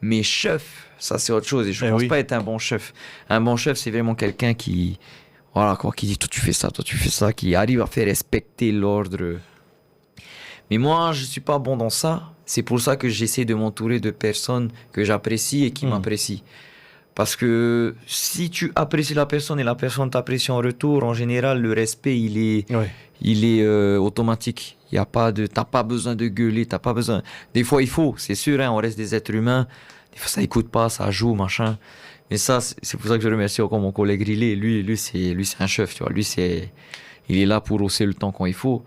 Mais chef, ça c'est autre chose. Et je pense Oui. pas être un bon chef. Un bon chef, c'est vraiment quelqu'un voilà, quoi, qui dit toi tu fais ça, qui arrive à faire respecter l'ordre. Mais moi, je suis pas bon dans ça. C'est pour ça que j'essaie de m'entourer de personnes que j'apprécie et qui m'apprécient. Parce que si tu apprécies la personne et la personne t'apprécie en retour, en général, le respect, Ouais. il est automatique. Il y a pas t'as pas besoin de gueuler, t'as pas besoin. Des fois, il faut, c'est sûr, hein, on reste des êtres humains. Des fois, ça écoute pas, ça joue, machin. Mais ça, c'est pour ça que je remercie encore mon collègue Riley. Lui, c'est un chef, tu vois. Il est là pour hausser le temps quand il faut.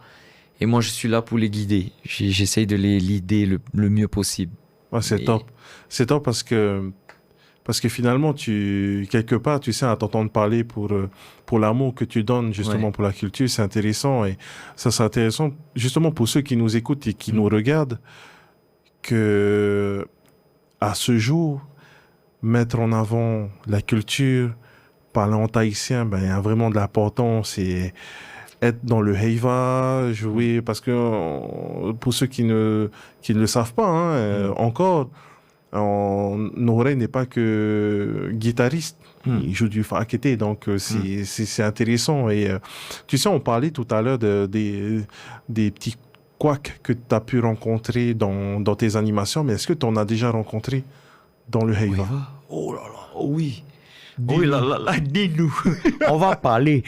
Et moi, je suis là pour les guider. J'essaye de les leader le mieux possible. Ouais, c'est Mais- top. C'est top parce que finalement, quelque part, tu sais, à t'entendre parler pour l'amour que tu donnes justement Ouais. pour la culture, c'est intéressant. Et ça, c'est intéressant justement pour ceux qui nous écoutent et qui nous regardent, que à ce jour, mettre en avant la culture, parler en tahitien, ben, il y a vraiment de l'importance et être dans le heiva, jouer, parce que pour ceux qui ne le savent pas, hein, encore, Nohorei n'est pas que guitariste. Il joue du fakete, donc c'est intéressant. Et tu sais, on parlait tout à l'heure des petits couacs que tu as pu rencontrer dans tes animations, mais est-ce que tu en as déjà rencontré dans le heiva? Oh là là, oh oui. Oui, là, dis-nous. On va parler.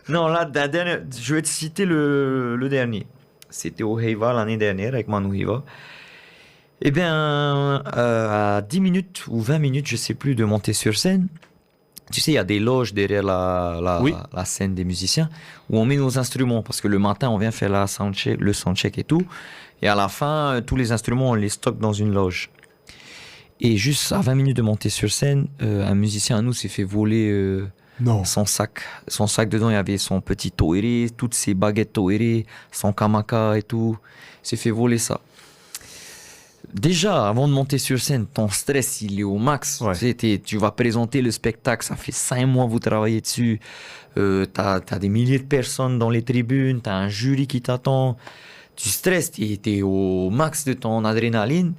Non, là, je vais te citer le dernier. C'était au Heiva l'année dernière avec Manu Heiva. Eh bien, à 10 minutes ou 20 minutes, je sais plus, de monter sur scène, tu sais, il y a des loges derrière Oui. la scène des musiciens où on met nos instruments parce que le matin, on vient faire le soundcheck et tout. Et à la fin, tous les instruments, on les stocke dans une loge. Et juste à 20 minutes de monter sur scène, un musicien à nous s'est fait voler Non. son sac. Son sac, dedans, il y avait son petit toere, toutes ses baguettes toere, son kamaka et tout. Il s'est fait voler ça. Déjà, avant de monter sur scène, ton stress, il est au max. Ouais. Tu vas présenter le spectacle, ça fait 5 mois que vous travaillez dessus. T'as des milliers de personnes dans les tribunes, t'as un jury qui t'attend. Tu stresses, t'es au max de ton adrénaline.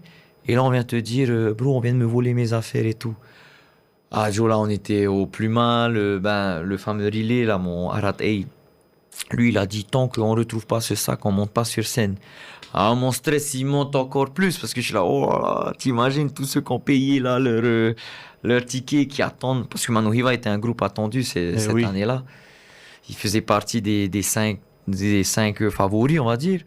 Et là, on vient te dire, bro, on vient de me voler mes affaires et tout. Ah, Joe, là, on était au plus mal. Le fameux relais, là, mon Arat A, lui, il a dit, tant qu'on ne retrouve pas ce sac, on monte pas sur scène. Ah, mon stress, il monte encore plus parce que je suis là, oh là là, t'imagines tous ceux qui ont payé là leur ticket, qui attendent. Parce que Manu Hiva était un groupe attendu cette oui. année-là. Il faisait partie des cinq favoris, on va dire.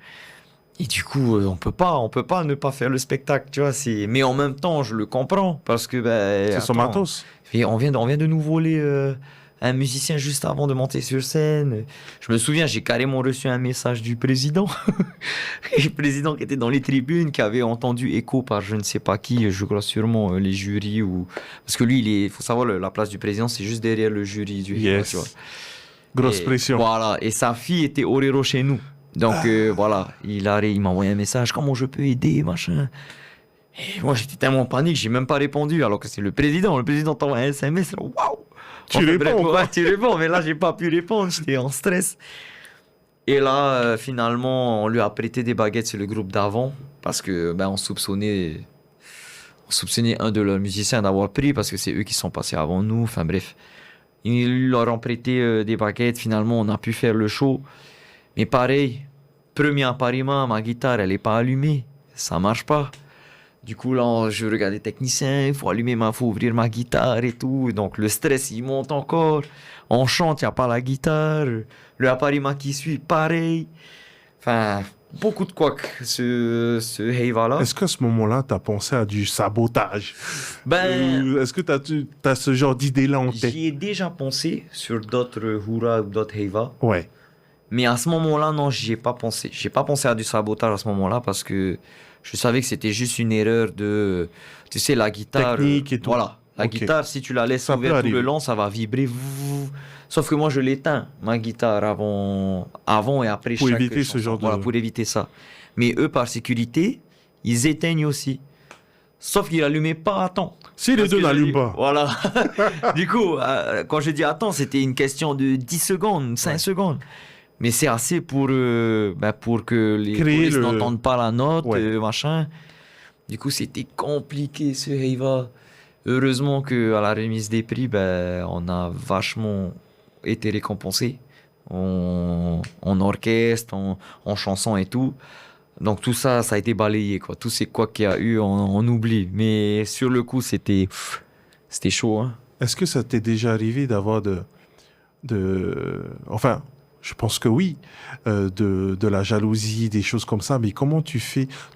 Et du coup, on peut pas ne pas faire le spectacle, tu vois. Mais en même temps, je le comprends parce que C'est son attends, matos. et on vient de nous voler un musicien juste avant de monter sur scène. Je me souviens, j'ai carrément reçu un message du président, le président qui était dans les tribunes, qui avait entendu écho par je ne sais pas qui, je crois sûrement les jurys ou parce que lui, il faut savoir la place du président, c'est juste derrière le jury du Yes. tu vois. Grosse Et pression. Voilà, et sa fille était Orero chez nous. Donc voilà, il m'a envoyé un message, comment je peux aider, machin. Et moi j'étais tellement en panique, j'ai même pas répondu, alors que c'est le président t'envoie un SMS, waouh. Tu réponds, quoi. Ouais, tu réponds, mais là j'ai pas pu répondre, j'étais en stress. Et là, finalement, on lui a prêté des baguettes sur le groupe d'avant parce que on soupçonnait un de leurs musiciens d'avoir pris parce que c'est eux qui sont passés avant nous. Enfin bref, ils leur ont prêté des baguettes. Finalement, on a pu faire le show. Mais pareil, premier appariement, ma guitare, elle est pas allumée. Ça marche pas. Du coup, là, je regarde les techniciens, faut ouvrir ma guitare et tout. Donc, le stress, il monte encore. On chante, il n'y a pas la guitare. Le appariment qui suit, pareil. Enfin, beaucoup de couacs, ce Heiva-là. Est-ce qu'à ce moment-là, tu as pensé à du sabotage? Est-ce que tu as ce genre d'idée-là en tête? J'y ai déjà pensé sur d'autres Hura ou d'autres Heiva. Ouais. Mais à ce moment-là, non, j'y ai pas pensé. J'ai pas pensé à du sabotage à ce moment-là parce que je savais que c'était juste une erreur de... Tu sais, la guitare... Technique et tout. Voilà. La guitare, si tu la laisses Ça peut ouverte tout arriver. le long, ça va vibrer. Sauf que moi, je l'éteins, ma guitare, avant et après Pour chaque éviter ce chanson. genre de... Voilà, pour éviter ça. Mais eux, par sécurité, ils éteignent aussi. Sauf qu'ils n'allumaient pas à temps. Si les deux n'allument pas. Voilà. Du coup, quand je dis attends, c'était une question de 10 secondes, 5 secondes. Mais c'est assez pour que les choristes n'entendent pas la note, machin. Du coup, c'était compliqué ce Heiva. Heureusement qu'à la remise des prix, on a vachement été récompensés. En orchestre, en chanson et tout. Donc tout ça, ça a été balayé, quoi. Tout c'est quoi qu'il y a eu, on oublie. Mais sur le coup, c'était chaud, hein. Est-ce que ça t'est déjà arrivé d'avoir enfin, je pense que oui, de la jalousie, des choses comme ça, mais comment tu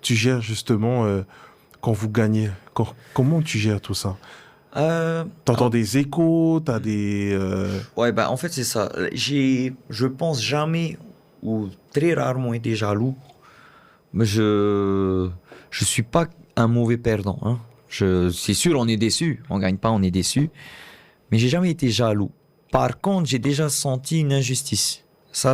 gères justement quand vous gagnez? Comment tu gères tout ça? T'entends des échos, t'as des... Ouais, en fait, c'est ça. Je pense jamais ou très rarement été jaloux. Mais je suis pas un mauvais perdant, hein. C'est sûr, on est déçu. On gagne pas, on est déçu. Mais j'ai jamais été jaloux. Par contre, j'ai déjà senti une injustice. Ça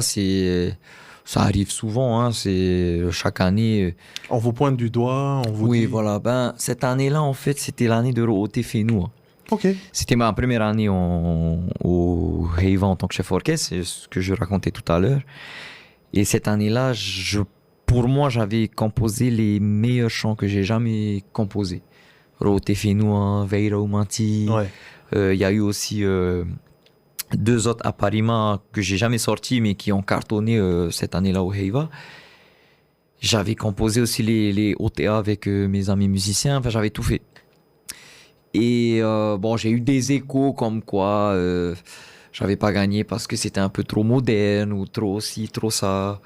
arrive souvent, hein. C'est chaque année. On vous pointe du doigt, on vous dit... Oui, voilà. Cette année-là, en fait, c'était l'année de Roté Fénou, hein. Ok. C'était ma première année au Heiva en tant que chef orchestre, c'est ce que je racontais tout à l'heure. Et cette année-là, pour moi, j'avais composé les meilleurs chants que j'ai jamais composés. Roté Fénou, Veira Umanti. Ouais. Y a eu aussi 2 autres apparima que j'ai jamais sortis, mais qui ont cartonné cette année-là au Heiva. J'avais composé aussi les OTA avec mes amis musiciens. Enfin, j'avais tout fait. Et j'ai eu des échos comme quoi j'avais pas gagné parce que c'était un peu trop moderne ou trop ci, trop ça.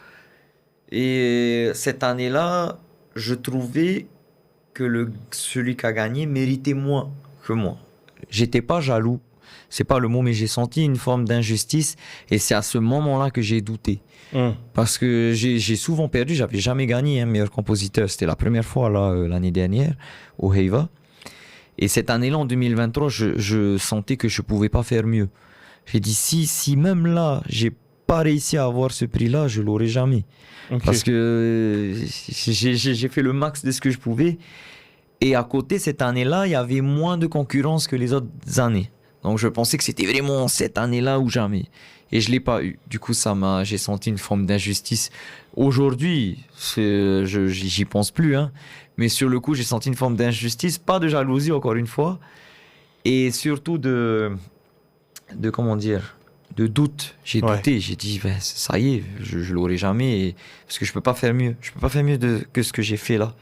Et cette année-là, je trouvais que celui qui a gagné méritait moins que moi. J'étais pas jaloux, c'est pas le mot, mais j'ai senti une forme d'injustice et c'est à ce moment-là que j'ai douté. Parce que j'ai souvent perdu, j'avais jamais gagné meilleur compositeur. C'était la première fois là l'année dernière au Heiva. Et cette année-là, en 2023, je sentais que je pouvais pas faire mieux. J'ai dit, si même là, j'ai pas réussi à avoir ce prix-là, je l'aurais jamais. Okay. Parce que j'ai fait le max de ce que je pouvais. Et à côté, cette année-là, il y avait moins de concurrence que les autres années. Donc je pensais que c'était vraiment cette année-là ou jamais. Et je l'ai pas eu. Du coup, j'ai senti une forme d'injustice. Aujourd'hui, j'y pense plus, hein. Mais sur le coup, j'ai senti une forme d'injustice, pas de jalousie, encore une fois. Et surtout de comment dire, de doute. J'ai douté, j'ai dit, ça y est, je l'aurai jamais. Parce que je peux pas faire mieux. Je peux pas faire mieux que ce que j'ai fait là.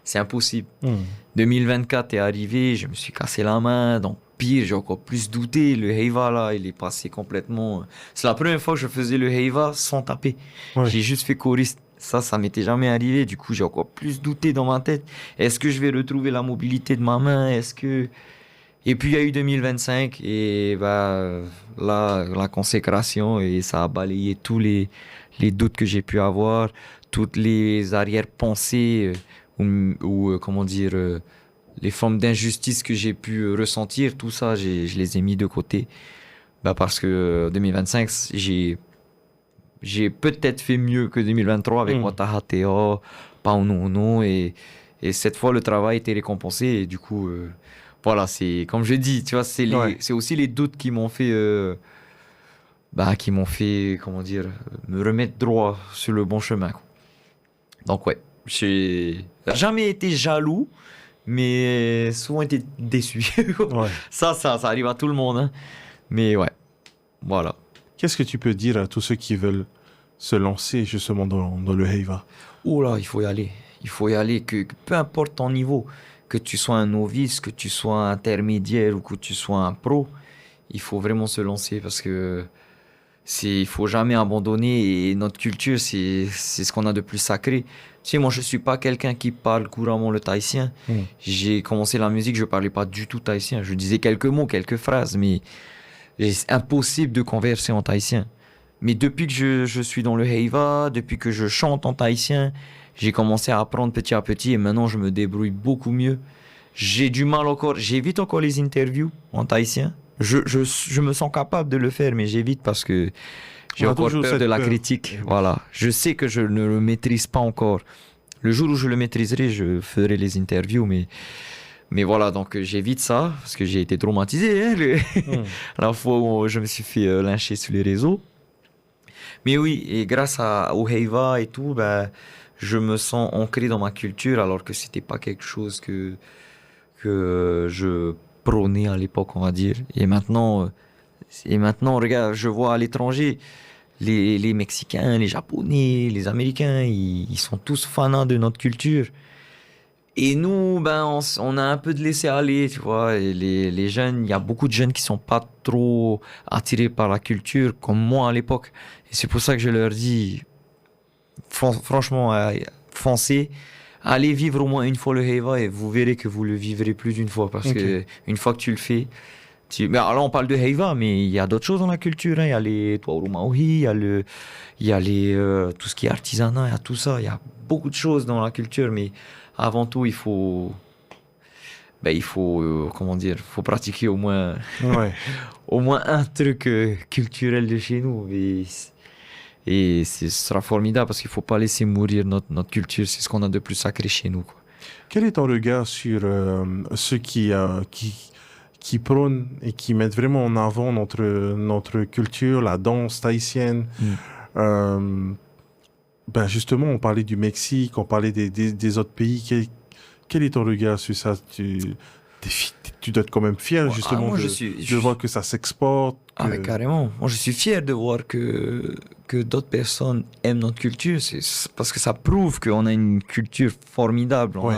C'est impossible. 2024 est arrivé, je me suis cassé la main. Donc pire, j'ai encore plus douté. Le Heiva là, il est passé complètement... C'est la première fois que je faisais le Heiva sans taper. J'ai juste fait choriste. Ça m'était jamais arrivé. Du coup, j'ai encore plus douté dans ma tête. Est-ce que je vais retrouver la mobilité de ma main? Et puis, il y a eu 2025 et là, la consécration et ça a balayé tous les doutes que j'ai pu avoir, toutes les arrière-pensées ou comment dire, les formes d'injustice que j'ai pu ressentir. Tout ça, je les ai mis de côté. Parce que 2025, j'ai peut-être fait mieux que 2023 avec Watahatea, Paunono et cette fois le travail était récompensé et du coup voilà, c'est comme je dis, tu vois, c'est aussi les doutes qui m'ont fait qui m'ont fait, comment dire, me remettre droit sur le bon chemin, quoi. Donc ouais, j'ai jamais été jaloux, mais souvent été déçu. Ouais. Ça arrive à tout le monde, hein. Mais ouais, voilà. Qu'est-ce que tu peux dire à tous ceux qui veulent se lancer justement dans le Heiva? Oh là, il faut y aller. Il faut y aller, que peu importe ton niveau, que tu sois un novice, que tu sois intermédiaire ou que tu sois un pro, il faut vraiment se lancer parce que il faut jamais abandonner et notre culture, c'est ce qu'on a de plus sacré. Tu sais, moi, je suis pas quelqu'un qui parle couramment le tahitien. J'ai commencé la musique, je parlais pas du tout tahitien. Je disais quelques mots, quelques phrases, mais c'est impossible de converser en tahitien. Mais depuis que je suis dans le Heiva, depuis que je chante en tahitien, j'ai commencé à apprendre petit à petit et maintenant je me débrouille beaucoup mieux. J'ai du mal encore, j'évite encore les interviews en tahitien. Je me sens capable de le faire, mais j'évite parce que j'ai On a encore toujours peur cette de la peur. critique. Voilà. Je sais que je ne le maîtrise pas encore. Le jour où je le maîtriserai, je ferai les interviews, mais voilà, donc j'évite ça parce que j'ai été traumatisé, hein, la fois où je me suis fait lyncher sur les réseaux. Mais oui, et grâce au Heiva et tout, je me sens ancré dans ma culture alors que c'était pas quelque chose que je prônais à l'époque, on va dire. Et maintenant, regarde, je vois à l'étranger, les Mexicains, les Japonais, les Américains, ils sont tous fanats de notre culture. Et nous, on a un peu de laisser aller, tu vois. Et les jeunes, il y a beaucoup de jeunes qui sont pas trop attirés par la culture, comme moi à l'époque. Et c'est pour ça que je leur dis, franchement, foncez, allez vivre au moins une fois le Heiva et vous verrez que vous le vivrez plus d'une fois. Parce Ok. que une fois que tu le fais, mais alors là, on parle de Heiva, mais il y a d'autres choses dans la culture, hein. Il y a les Tuauru Maohi, il y a tout ce qui est artisanat, il y a tout ça. Il y a beaucoup de choses dans la culture, mais avant tout, comment dire, faut pratiquer Ouais. au moins un truc culturel de chez nous. Ce sera formidable parce qu'il faut pas laisser mourir notre culture. C'est ce qu'on a de plus sacré chez nous, quoi. Quel est ton regard sur ceux qui prônent et qui mettent vraiment en avant notre culture, la danse tahitienne? Euh, justement, on parlait du Mexique, on parlait des autres pays. Quel est ton regard sur ça? Tu dois être quand même fier justement Moi, de voir que ça s'exporte. Ah, mais carrément. Moi, je suis fier de voir que d'autres personnes aiment notre culture. C'est parce que ça prouve qu'on a une culture formidable. Ouais.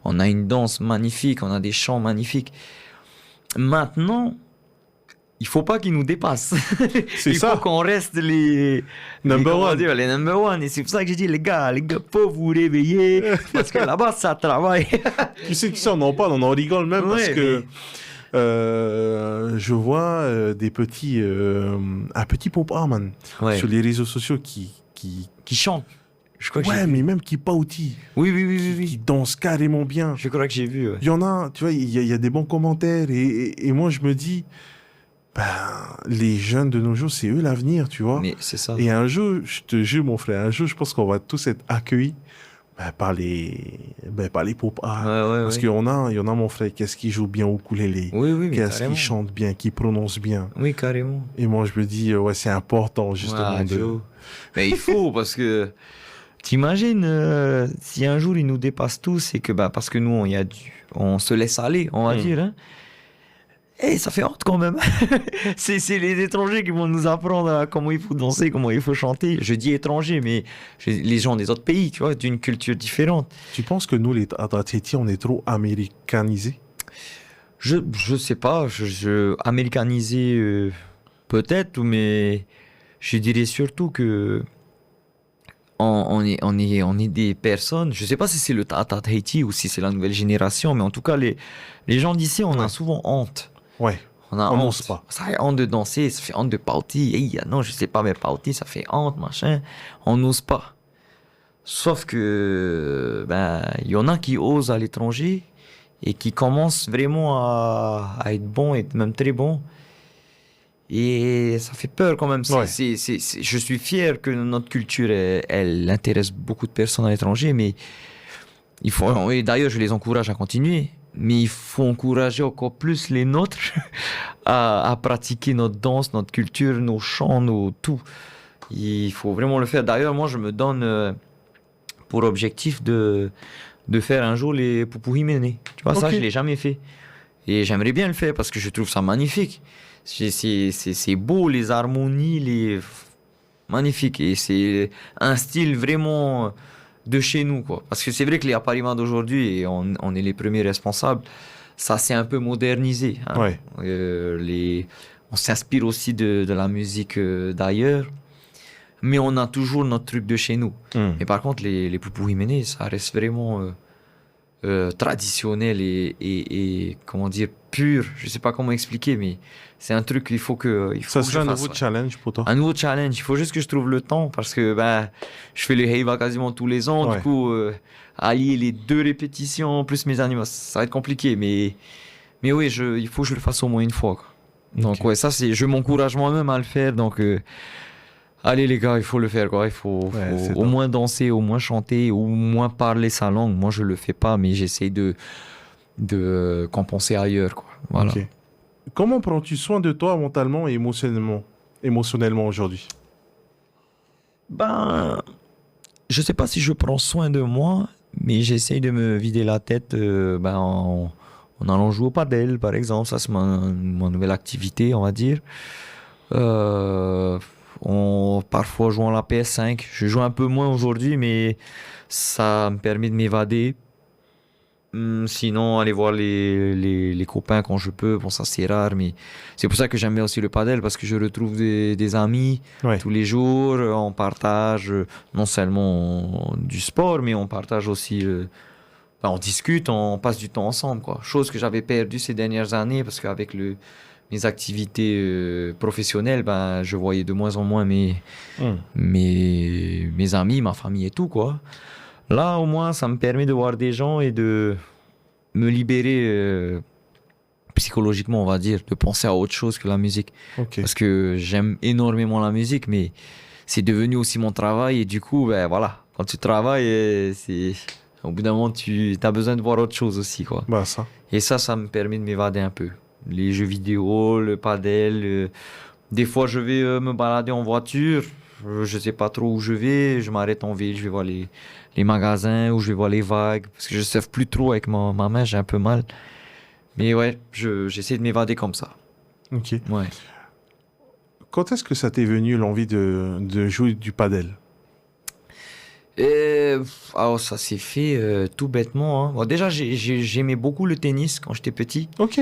On a une danse magnifique, on a des chants magnifiques. Maintenant, il faut pas qu'ils nous dépassent. C'est ça. Il faut qu'on reste les Number comment one. dire, les number one. Et c'est pour ça que j'ai dit, les gars, faut vous réveiller. Parce que là-bas, ça travaille. Tu sais, on en parle, on en rigole même parce Ouais, que je vois un petit pop man Ouais. sur les réseaux sociaux qui Qui chantent. Je crois que j'ai ouais, vu. mais même qui pauti, Oui, oui, oui, oui, oui. qui danse carrément bien. Je crois que j'ai vu. Ouais. Il y en a, tu vois, il y a des bons commentaires et moi je me dis, les jeunes de nos jours, c'est eux l'avenir, tu vois. Mais c'est ça. Et un jour, je te jure, mon frère, un jour, je pense qu'on va tous être accueillis par les pop art. Ouais, Parce ouais. qu'il y en a, mon frère, qu'est-ce qui joue bien au ukulélé, Oui, oui, mais qu'est-ce carrément. qui chante bien, qui prononce bien. Oui, carrément. Et moi, je me dis, ouais, c'est important, justement. Ouais, Joe. Mais il faut, parce que t'imagines, si un jour ils nous dépassent tous, c'est que parce que nous, on se laisse aller, on va dire. Hein. Et ça fait honte quand même. c'est les étrangers qui vont nous apprendre comment il faut danser, comment il faut chanter. Je dis étrangers, mais les gens des autres pays, tu vois, d'une culture différente. Tu penses que nous, les Tahitiens, on est trop américanisés? Je sais pas, américanisé peut-être, mais je dirais surtout que on est des personnes. Je sais pas si c'est le Tata Tahiti ou si c'est la nouvelle génération, mais en tout cas les gens d'ici, on a souvent honte. Ouais. On a On honte. n'ose pas. Ça fait honte de danser, ça fait honte de pauti. Hey, non, je sais pas, mais pauti, ça fait honte, machin. On n'ose pas. Sauf que, il y en a qui osent à l'étranger et qui commencent vraiment à être bons et même très bons. Et ça fait peur quand même. Ouais. Je suis fier que notre culture, elle intéresse beaucoup de personnes à l'étranger, mais et d'ailleurs, je les encourage à continuer. Mais il faut encourager encore plus les nôtres à pratiquer notre danse, notre culture, nos chants, nos tout. Il faut vraiment le faire. D'ailleurs, moi, je me donne pour objectif de faire un jour les Pupu Jiménez. Tu vois, ça, Ok. je l'ai jamais fait. Et j'aimerais bien le faire parce que je trouve ça magnifique. C'est beau, les harmonies, magnifique. Et c'est un style vraiment de chez nous, quoi. Parce que c'est vrai que les Aparima d'aujourd'hui, et on est les premiers responsables, ça s'est un peu modernisé, hein. Ouais. On s'inspire aussi de la musique d'ailleurs, mais on a toujours notre truc de chez nous. Hmm. Mais par contre, les Pupu Jiménez, ça reste vraiment traditionnel et comment dire, pur. Je sais pas comment expliquer, mais c'est un truc qu'il faut il faut Ça que je serait un fasse, nouveau ouais. challenge pour toi. Un nouveau challenge. Il faut juste que je trouve le temps parce que ben, je fais le Heiva quasiment tous les ans. Ouais. Du coup, allier les 2 répétitions plus mes animations, ça va être compliqué. Mais oui, il faut que je le fasse au moins une fois, quoi. Donc Ok. ouais, ça c'est, je m'encourage moi-même à le faire. Donc allez les gars, il faut le faire, quoi. Il Ouais, c'est au top. moins danser, au moins chanter, au moins parler sa langue. Moi, je le fais pas, mais j'essaie de compenser ailleurs, quoi. Voilà. Ok. Comment prends-tu soin de toi mentalement et émotionnellement aujourd'hui? Ben, je sais pas si je prends soin de moi, mais j'essaye de me vider la tête en allant jouer au padel, par exemple. Ça, c'est ma nouvelle activité, on va dire. Euh, Parfois jouant à la PS5. Je joue un peu moins aujourd'hui, mais ça me permet de m'évader. Sinon, aller voir les copains quand je peux. Bon, ça, c'est rare, mais c'est pour ça que j'aime bien aussi le padel, parce que je retrouve des amis Ouais. tous les jours. On partage non seulement du sport, mais on partage aussi, on discute, on passe du temps ensemble, quoi. Chose que j'avais perdue ces dernières années, parce qu'avec mes activités professionnelles, ben, je voyais de moins en moins Hmm. mes amis, ma famille et tout, quoi. Là, au moins, ça me permet de voir des gens et de me libérer psychologiquement, on va dire, de penser à autre chose que la musique. Ok. Parce que j'aime énormément la musique, mais c'est devenu aussi mon travail. Et du coup, ben voilà, quand tu travailles, au bout d'un moment, tu as besoin de voir autre chose aussi, quoi. Bah ça. Et ça me permet de m'évader un peu. Les jeux vidéo, le padel. Des fois, je vais me balader en voiture. Je sais pas trop où je vais. Je m'arrête en ville. Je vais voir les magasins ou je vais voir les vagues. Parce que je surfe plus trop avec ma main. J'ai un peu mal. Mais ouais, j'essaie de m'évader comme ça. Ok. Ouais. Quand est-ce que ça t'est venu l'envie de jouer du padel? Alors, ça s'est fait tout bêtement, hein. Bon, déjà, j'aimais beaucoup le tennis quand j'étais petit. Ok.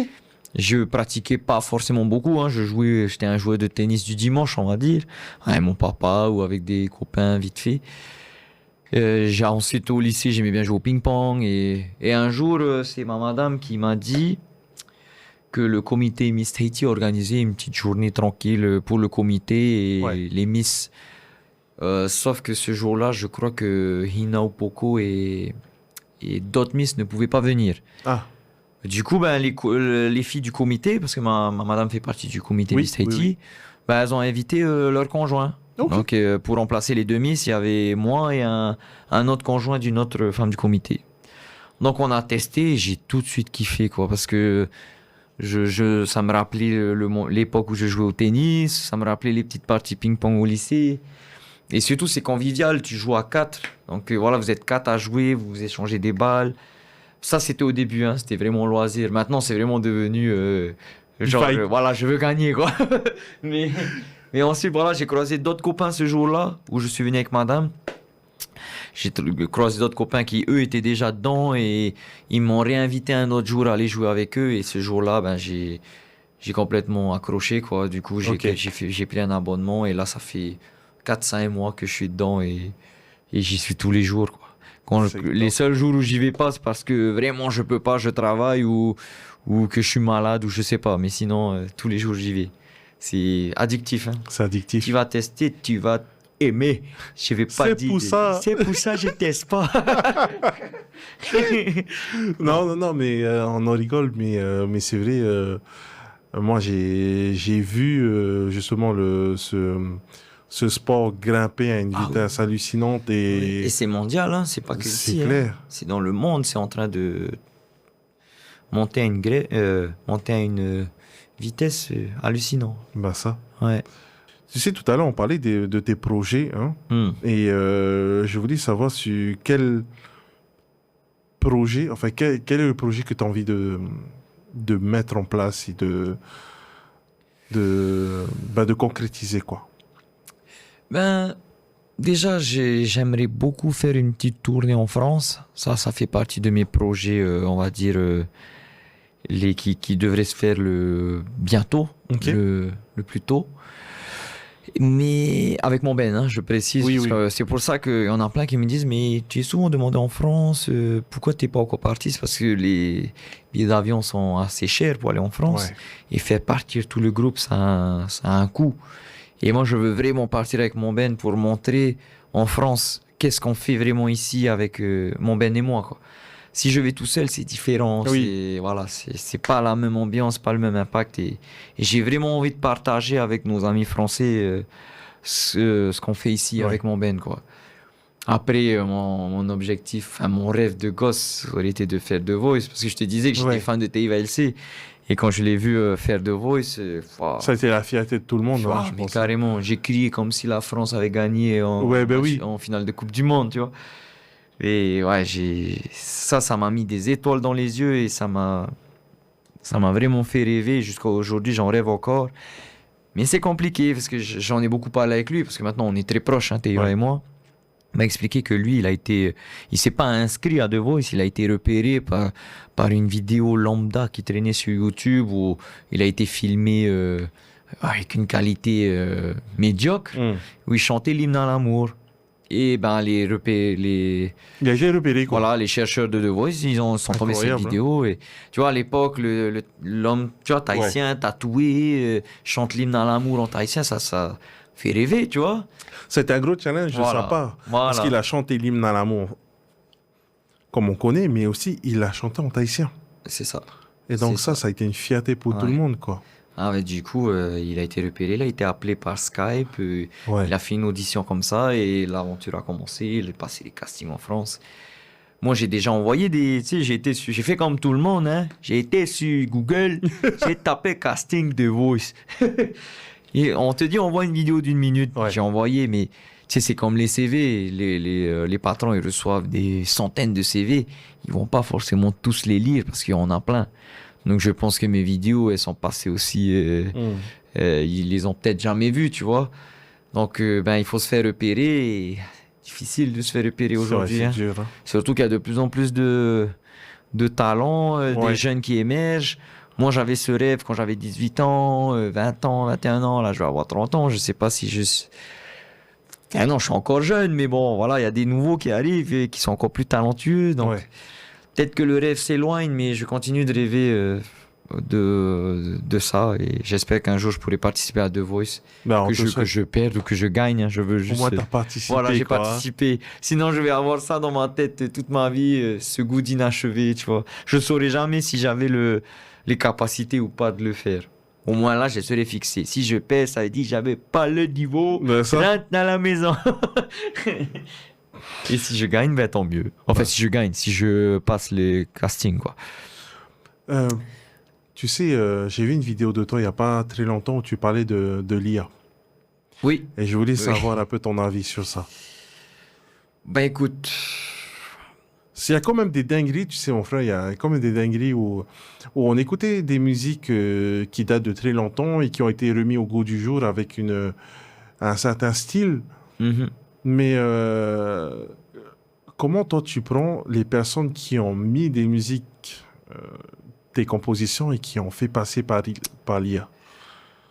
Je pratiquais pas forcément beaucoup, hein. J'étais un joueur de tennis du dimanche, on va dire, avec mon papa ou avec des copains vite fait. Ensuite au lycée, j'aimais bien jouer au ping-pong et un jour, c'est ma madame qui m'a dit que le comité Miss Tahiti organisait une petite journée tranquille pour le comité et Ouais. les Miss. Sauf que ce jour-là, je crois que Hina Opoko et d'autres Miss ne pouvaient pas venir. Ah. Du coup, ben, les filles du comité, parce que ma madame fait partie du comité Oui, Miss Tahiti, oui, oui. ben, elles ont invité leur conjoint. Ok. Donc, pour remplacer les deux Miss, il y avait moi et un autre conjoint d'une autre femme du comité. Donc, on a testé et j'ai tout de suite kiffé, quoi, parce que ça me rappelait l'époque où je jouais au tennis, ça me rappelait les petites parties ping-pong au lycée. Et surtout, c'est convivial, tu joues à 4. Donc, voilà, vous êtes 4 à jouer, vous échangez des balles. Ça, c'était au début, hein, c'était vraiment loisir. Maintenant, c'est vraiment devenu genre, Vibe. voilà, je veux gagner, quoi. mais, mais ensuite, voilà, j'ai croisé d'autres copains ce jour-là où je suis venu avec madame. J'ai croisé d'autres copains qui, eux, étaient déjà dedans et ils m'ont réinvité un autre jour à aller jouer avec eux. Et ce jour-là, ben, j'ai complètement accroché, quoi. Du coup, Ok. j'ai pris un abonnement et là, ça fait 4-5 mois que je suis dedans et j'y suis tous les jours, quoi. Les seuls jours où j'y vais pas, c'est parce que vraiment je peux pas, je travaille ou que je suis malade ou je sais pas. Mais sinon, tous les jours j'y vais. C'est addictif, hein. C'est addictif. Tu vas tester, tu vas aimer. Je vais pas C'est dire. pour ça. C'est pour ça que je teste pas. Non, mais on en rigole, mais c'est vrai. Moi, j'ai vu justement ce sport grimper à une Ah vitesse hallucinante Et c'est mondial, hein. C'est pas que c'est ici, hein. clair. C'est dans le monde, c'est en train de. monter à une vitesse hallucinante. Bah ça. Ouais. Tu sais, tout à l'heure, on parlait de tes projets, hein, et je voulais savoir sur quel projet, enfin, quel est le projet que tu as envie de mettre en place et de concrétiser, quoi. Ben, déjà, j'aimerais beaucoup faire une petite tournée en France. Ça fait partie de mes projets, on va dire, qui devraient se faire bientôt, Ok. le plus tôt. Mais avec mon Ben, hein, je précise, Oui, parce oui. que c'est pour ça qu'il y en a plein qui me disent, mais tu es souvent demandé en France, pourquoi t'es pas encore parti? C'est parce que les billets d'avion sont assez chers pour aller en France. Ouais. Et faire partir tout le groupe, ça a un coût. Et moi, je veux vraiment partir avec mon Ben pour montrer en France qu'est-ce qu'on fait vraiment ici avec mon Ben et moi, quoi. Si je vais tout seul, c'est différent. Oui. Voilà, c'est pas la même ambiance, pas le même impact. Et j'ai vraiment envie de partager avec nos amis français ce qu'on fait ici Ouais. avec mon Ben, quoi. Après, mon objectif, enfin, mon rêve de gosse aurait été de faire The Voice, parce que je te disais que j'étais Ouais. fan de Teiva LC. Et quand je l'ai vu faire The Voice, Ça a été la fierté de tout le monde, hein, je mais pense. carrément, j'ai crié comme si la France avait gagné Ouais, ben oui. en finale de Coupe du Monde, tu vois. Et ouais, ça m'a mis des étoiles dans les yeux et ça m'a vraiment fait rêver. Jusqu'à aujourd'hui, j'en rêve encore. Mais c'est compliqué parce que j'en ai beaucoup parlé avec lui parce que maintenant on est très proches, hein, Théo Ouais. et moi. Il m'a expliqué que lui, il s'est pas inscrit à The Voice, il a été repéré par une vidéo lambda qui traînait sur YouTube où il a été filmé avec une qualité médiocre, où il chantait l'hymne à l'amour. Et ben les Il a été repéré, quoi. voilà, les chercheurs de The Voice, sont tombés sur cette Incroyable, hein. vidéo. Et tu vois, à l'époque, l'homme, tu vois, tahitien, tatoué, chante l'hymne à l'amour en tahitien, ça fait rêver, tu vois. C'était un gros challenge de Voilà. sa part. Voilà. Parce qu'il a chanté l'hymne à l'amour, comme on connaît, mais aussi il l'a chanté en tahitien. C'est ça. Et donc C'est ça a été une fierté pour tout Ouais. le monde, quoi. Ah, mais du coup, il a été repéré, il a été appelé par Skype, Ouais. il a fait une audition comme ça et l'aventure a commencé, il a passé les castings en France. Moi, j'ai déjà envoyé tu sais, j'ai fait comme tout le monde, hein. J'ai été sur Google, j'ai tapé casting de Voice. Et on te dit, envoie une vidéo d'1 minute. Ouais. J'ai envoyé, mais tu sais, c'est comme les CV. Les patrons, ils reçoivent des centaines de CV. Ils vont pas forcément tous les lire parce qu'il y en a plein. Donc, je pense que mes vidéos, elles sont passées aussi. Ils les ont peut-être jamais vues, tu vois. Donc, ben, il faut se faire repérer. Et difficile de se faire repérer C'est vrai, aujourd'hui. c'est Hein. dur, hein. Surtout qu'il y a de plus en plus de talents, Ouais. des jeunes qui émergent. Moi, j'avais ce rêve quand j'avais 18 ans, 20 ans, 21 ans. Là, je vais avoir 30 ans. Je sais pas si je... Ah non, je suis encore jeune, mais bon, voilà, il y a des nouveaux qui arrivent et qui sont encore plus talentueux. Donc, Ouais. peut-être que le rêve s'éloigne, mais je continue de rêver de ça. Et j'espère qu'un jour, je pourrai participer à The Voice. Ben, on Que te souhaite. je perde ou que je gagne. Hein. Je veux Au juste... moins, t'as participé, Voilà, j'ai quoi, hein. participé. Sinon, je vais avoir ça dans ma tête toute ma vie, ce goût d'inachevé, tu vois. Je ne saurais jamais si j'avais les capacités ou pas de le faire. Au moins là, je serais fixé. Si je perds, ça veut dire que j'avais pas le niveau. Ben, ça. Rentre dans la maison. Et si je gagne, ben tant mieux. Enfin, si je gagne, si je passe les castings, quoi. Tu sais, j'ai vu une vidéo de toi il n'y a pas très longtemps où tu parlais de l'IA. Oui. Et je voulais savoir un peu ton avis sur ça. Ben écoute, Il y a quand même des dingueries, tu sais, mon frère, il y a quand même des dingueries où on écoutait des musiques qui datent de très longtemps et qui ont été remis au goût du jour avec un certain style. mhm. Mais comment toi tu prends les personnes qui ont mis des musiques, des compositions et qui ont fait passer par l'IA?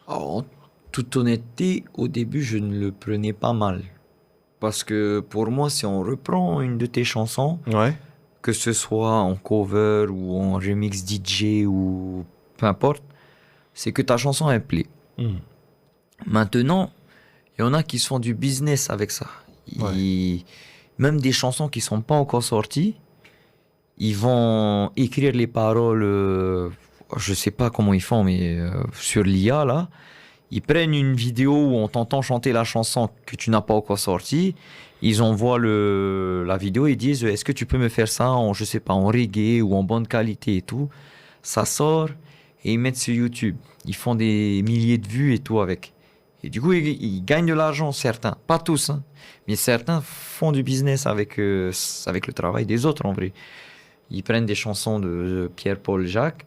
Alors, en toute honnêteté, au début, je ne le prenais pas mal. Parce que pour moi, si on reprend une de tes chansons, Ouais. que ce soit en cover ou en remix DJ ou peu importe, c'est que ta chanson elle plaît. Maintenant, il y en a qui se font du business avec ça. Même des chansons qui sont pas encore sorties, ils vont écrire les paroles, je sais pas comment ils font, mais sur l'IA là, ils prennent une vidéo où on t'entend chanter la chanson que tu n'as pas encore sortie, ils envoient la vidéo et disent est-ce que tu peux me faire ça en, je sais pas, en reggae ou en bonne qualité et tout. ça sort et ils mettent sur YouTube. Ils font des milliers de vues et tout avec. Et du coup, ils gagnent de l'argent, certains. Pas tous, hein, mais certains font du business avec le travail des autres, en vrai. Ils prennent des chansons de Pierre, Paul, Jacques,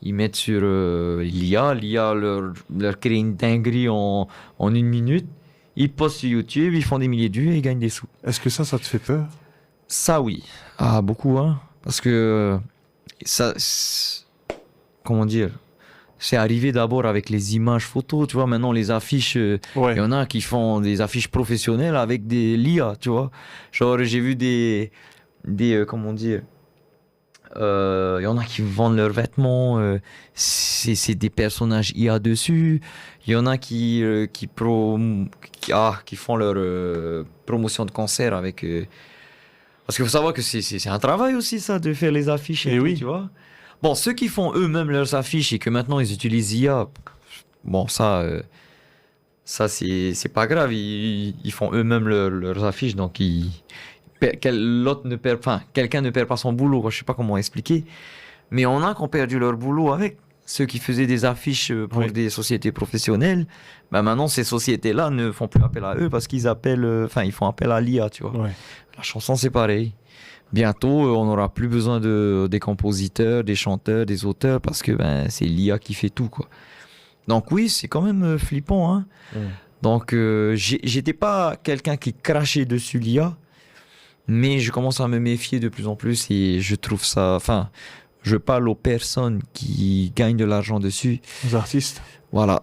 ils mettent sur l'IA leur crée une dinguerie en 1 minute. Ils postent sur YouTube, ils font des milliers de vues et ils gagnent des sous. Est-ce que ça te fait peur? Ça, oui. Ah, beaucoup, hein. Parce que comment dire? C'est arrivé d'abord avec les images photos, tu vois. Maintenant, les affiches, il Ouais. y en a qui font des affiches professionnelles avec des l'IA, tu vois. Genre, j'ai vu comment dire? Il y en a qui vendent leurs vêtements, c'est des personnages IA dessus. Il y en a qui font leur promotion de concert avec. Parce qu'il faut savoir que c'est un travail aussi, ça, de faire les affiches et Et tout, oui. tu vois. Bon, ceux qui font eux-mêmes leurs affiches et que maintenant ils utilisent IA, bon, ça c'est pas grave. Ils font eux-mêmes leurs affiches, donc quelqu'un ne perd pas son boulot, quoi. Je sais pas comment expliquer. Mais on a qui ont perdu leur boulot avec ceux qui faisaient des affiches pour Oui. des sociétés professionnelles. Ben maintenant, ces sociétés-là ne font plus appel à eux parce qu'ils ils font appel à l'IA, tu vois. Ouais. La chanson, c'est pareil. Bientôt, on n'aura plus besoin des compositeurs, des chanteurs, des auteurs parce que c'est l'IA qui fait tout, quoi. Donc oui, c'est quand même flippant, hein. Donc j'étais pas quelqu'un qui crachait dessus l'IA, mais je commence à me méfier de plus en plus et je trouve ça. Enfin, je parle aux personnes qui gagnent de l'argent dessus. Les artistes. Voilà.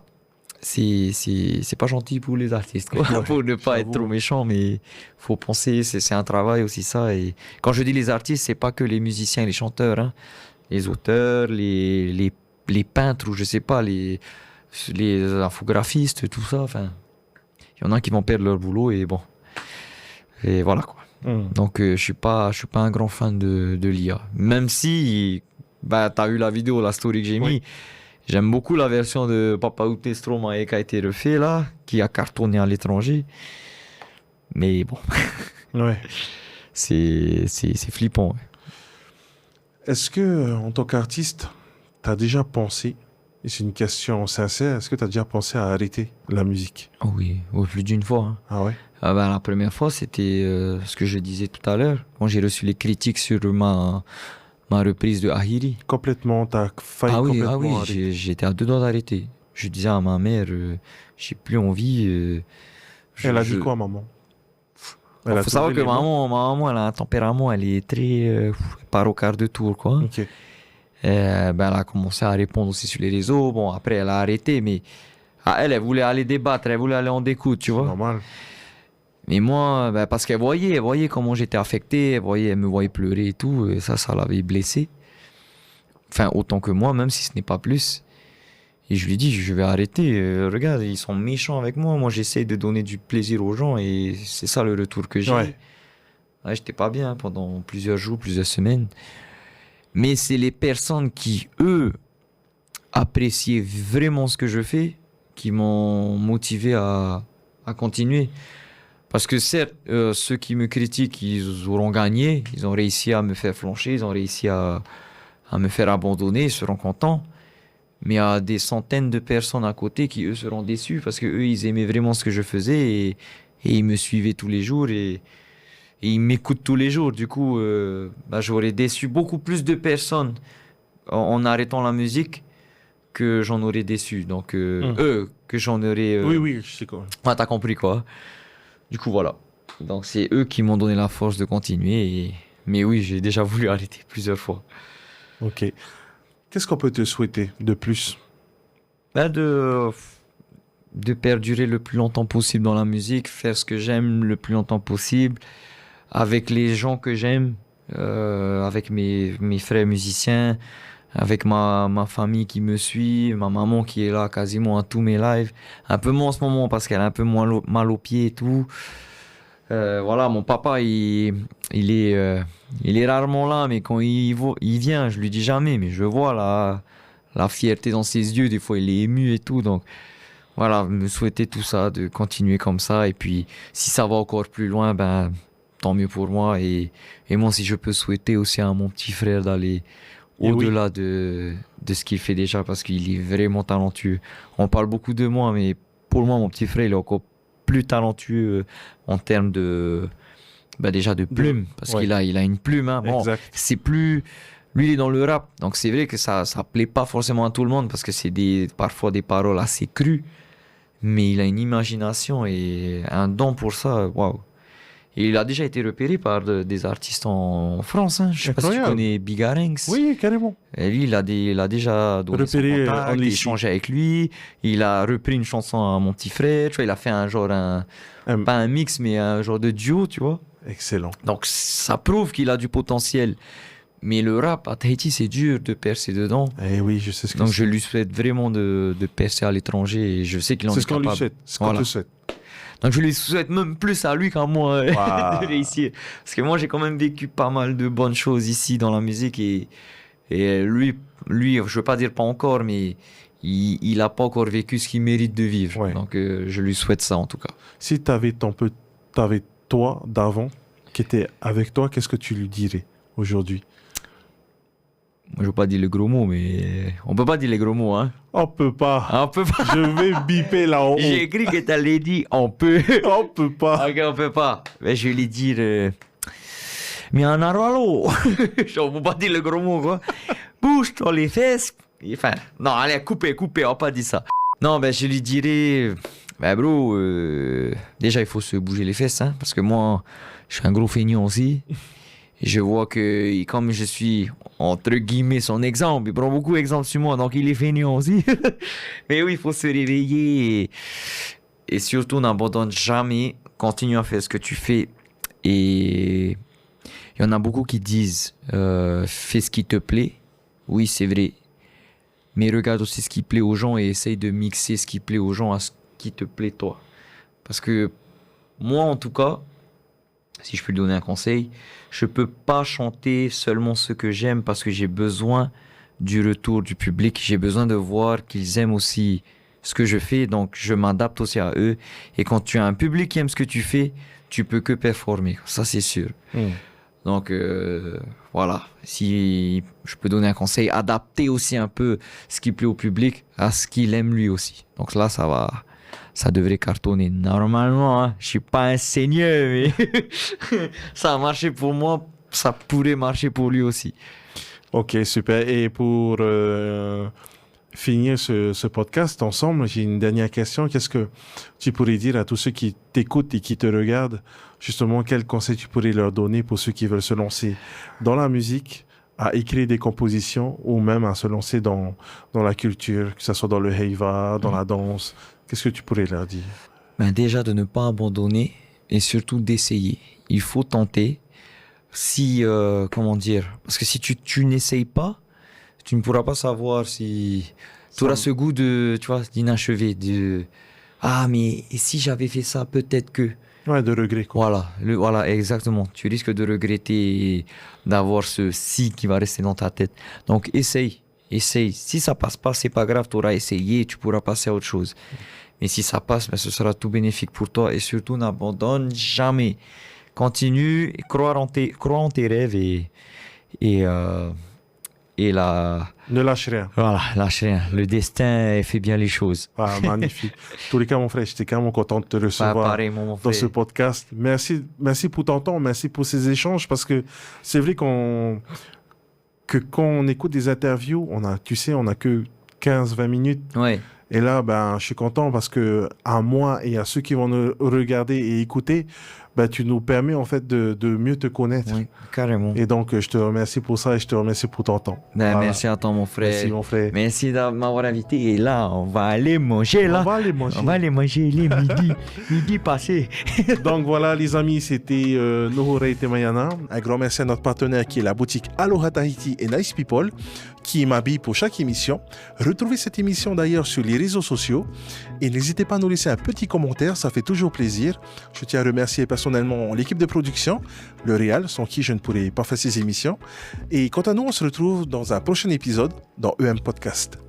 C'est pas gentil pour les artistes, quoi. Ouais, Pour ne pas être j'avoue. trop méchant, mais faut penser, c'est un travail aussi, ça. Et quand je dis les artistes, c'est pas que les musiciens et les chanteurs, hein. Les auteurs, les peintres, ou je sais pas, les infographistes, tout ça. Enfin, il y en a qui vont perdre leur boulot et bon. Et voilà, quoi. Donc, je suis pas un grand fan de l'IA. Même si, t'as eu la vidéo, la story que j'ai Oui. mis. J'aime beaucoup la version de Papa Outé Stromae qui a été refait là, qui a cartonné à l'étranger. Mais bon, Ouais. c'est flippant. Ouais. Est-ce que, en tant qu'artiste, tu as déjà pensé, et c'est une question sincère, est-ce que tu as déjà pensé à arrêter la musique? Oh oui, plus d'une fois, hein. Ah ouais? La première fois, c'était ce que je disais tout à l'heure, quand j'ai reçu les critiques sur ma reprise de Ahiri. Complètement, tu as failli Ah complètement oui, arrêter. j'étais à 2 doigts d'arrêter. Je disais à ma mère, j'ai plus envie. Elle a dit quoi, maman? Elle a Faut savoir trouvé que les mots? ma maman, elle a un tempérament, elle est très elle part au quart de tour, quoi. Ok. Elle a commencé à répondre aussi sur les réseaux. Bon, après, elle a arrêté, mais elle voulait aller débattre, elle voulait aller en découte, tu C'est vois. normal. Mais moi, parce qu'elle voyait comment j'étais affecté, elle me voyait pleurer et tout, et ça l'avait blessé. Enfin, autant que moi, même si ce n'est pas plus. Et je lui ai dit, je vais arrêter. Regarde, ils sont méchants avec moi. Moi, j'essaie de donner du plaisir aux gens et c'est ça le retour que j'ai. Ouais. Ouais, j'étais pas bien pendant plusieurs jours, plusieurs semaines. Mais c'est les personnes qui, eux, appréciaient vraiment ce que je fais, qui m'ont motivé à continuer. Parce que certes, ceux qui me critiquent, ils auront gagné, ils ont réussi à me faire flancher, ils ont réussi à me faire abandonner, ils seront contents. Mais il y a des centaines de personnes à côté qui, eux, seront déçus parce que eux, ils aimaient vraiment ce que je faisais et ils me suivaient tous les jours et ils m'écoutent tous les jours. Du coup, j'aurais déçu beaucoup plus de personnes en arrêtant la musique que j'en aurais déçu. Donc, que j'en aurais... Oui, oui, je sais quoi. Ah, t'as compris, quoi. Du coup, voilà. Donc, c'est eux qui m'ont donné la force de continuer. Mais oui, j'ai déjà voulu arrêter plusieurs fois. Ok. Qu'est-ce qu'on peut te souhaiter de plus? De perdurer le plus longtemps possible dans la musique, faire ce que j'aime le plus longtemps possible, avec les gens que j'aime, avec mes frères musiciens, avec ma famille qui me suit, ma maman qui est là quasiment à tous mes lives. Un peu moins en ce moment parce qu'elle a un peu moins mal aux pieds et tout. Voilà, mon papa, il est rarement là, mais quand il vient, je lui dis jamais, mais je vois la fierté dans ses yeux. Des fois, il est ému et tout. Donc, voilà, me souhaiter tout ça, de continuer comme ça. Et puis, si ça va encore plus loin, tant mieux pour moi. Et moi, si je peux souhaiter aussi à mon petit frère d'aller Et au-delà de ce qu'il fait déjà, parce qu'il est vraiment talentueux. On parle beaucoup de moi, mais pour moi, mon petit frère, il est encore plus talentueux en termes déjà de plume, parce ouais. qu'il a une plume. Hein. Bon, Exact. c'est plus... Lui, il est dans le rap, donc c'est vrai que ça plaît pas forcément à tout le monde, parce que c'est parfois des paroles assez crues, mais il a une imagination et un don pour ça, waouh. Et il a déjà été repéré par des artistes en France. Hein. Je sais pas si tu Incroyable. connais Bigarenx. Oui, carrément. Et lui, il a déjà donné son Repéré contact, Only échangé avec lui. Il a repris une chanson à mon petit frère. Tu vois, il a fait pas un mix, mais un genre de duo, tu vois. Excellent. Donc, ça prouve qu'il a du potentiel. Mais le rap à Tahiti, c'est dur de percer dedans. Eh oui, je sais ce que Donc, c'est. je lui souhaite vraiment de percer à l'étranger. Et je sais qu'il en est C'est ce qu'on lui capable. souhaite. C'est ce qu'on Voilà. te souhaite. Donc, je lui souhaite même plus à lui qu'à moi Waouh. de réussir. Parce que moi, j'ai quand même vécu pas mal de bonnes choses ici dans la musique. Et lui, je veux pas dire pas encore, mais il a pas encore vécu ce qu'il mérite de vivre. Ouais. Donc, je lui souhaite ça en tout cas. Si t'avais toi d'avant qui était avec toi, qu'est-ce que tu lui dirais aujourd'hui? Moi, je veux pas dire le gros mot, mais on peut pas dire les gros mots, hein. On peut pas. On peut pas. Je vais biper là-haut. J'ai écrit que t'allais dire on peut. On peut pas. Ok, on peut pas. Mais je vais lui dire. Mais en aralo. On peut pas dire le gros mot, quoi. Bouge-toi les fesses. Enfin, non, allez, coupez, on va pas dire ça. Non, je lui dirais. Bro, déjà, il faut se bouger les fesses, hein, parce que moi, je suis un gros feignant aussi. Et je vois que, comme je suis, entre guillemets, son exemple, il prend beaucoup d'exemples sur moi, donc il est feignant aussi. Mais oui, il faut se réveiller et surtout, n'abandonne jamais. Continue à faire ce que tu fais. Et il y en a beaucoup qui disent, fais ce qui te plaît. Oui, c'est vrai. Mais regarde aussi ce qui plaît aux gens et essaye de mixer ce qui plaît aux gens à ce qui te plaît toi. Parce que moi, en tout cas, si je peux lui donner un conseil, je peux pas chanter seulement ce que j'aime parce que j'ai besoin du retour du public. J'ai besoin de voir qu'ils aiment aussi ce que je fais. Donc, je m'adapte aussi à eux. Et quand tu as un public qui aime ce que tu fais, tu peux que performer. Ça, c'est sûr. Donc, voilà. Si je peux donner un conseil, adapter aussi un peu ce qui plaît au public à ce qu'il aime lui aussi. Donc là, ça devrait cartonner normalement. Hein. Je suis pas un seigneur, mais ça a marché pour moi, ça pourrait marcher pour lui aussi. Ok, super. Et pour finir ce podcast ensemble, j'ai une dernière question. Qu'est-ce que tu pourrais dire à tous ceux qui t'écoutent et qui te regardent? Justement, quel conseil tu pourrais leur donner pour ceux qui veulent se lancer dans la musique, à écrire des compositions ou même à se lancer dans la culture, que ce soit dans le heiva, dans la danse? Qu'est-ce que tu pourrais leur dire? Déjà, de ne pas abandonner et surtout d'essayer. Il faut tenter. Si, comment dire, parce que si tu n'essayes pas, tu ne pourras pas savoir si tu auras ce goût d'inachevé, mais et si j'avais fait ça, peut-être que. Ouais, de regret, quoi. Voilà, exactement. Tu risques de regretter et d'avoir ce si qui va rester dans ta tête. Donc, essaye. Si ça passe pas, c'est pas grave, tu auras essayé, tu pourras passer à autre chose. Mais si ça passe, ce sera tout bénéfique pour toi et surtout n'abandonne jamais. Continue, et crois en tes rêves et Ne lâche rien. Voilà, lâche rien. Le destin fait bien les choses. Ah, magnifique. En tous les cas, mon frère, j'étais carrément content de te recevoir mon dans ce podcast. Merci pour ton temps, merci pour ces échanges parce que c'est vrai que quand on écoute des interviews, on a que 15-20 minutes. Ouais. Et là, je suis content parce que à moi et à ceux qui vont nous regarder et écouter, tu nous permets en fait de mieux te connaître. Oui, carrément. Et donc, je te remercie pour ça et je te remercie pour ton temps. Voilà. Merci à toi, mon frère. Merci, mon frère. Merci de m'avoir invité. Et là, on va aller manger, là. On va aller manger. On va aller manger les midi passé. Donc voilà, les amis, c'était Nohorei Temayana. Un grand merci à notre partenaire qui est la boutique Aloha Tahiti et Nice People, qui m'habille pour chaque émission. Retrouvez cette émission d'ailleurs sur les réseaux sociaux et n'hésitez pas à nous laisser un petit commentaire, ça fait toujours plaisir. Je tiens à remercier personnellement l'équipe de production, le Réal, sans qui je ne pourrais pas faire ces émissions. Et quant à nous, on se retrouve dans un prochain épisode dans EM Podcast.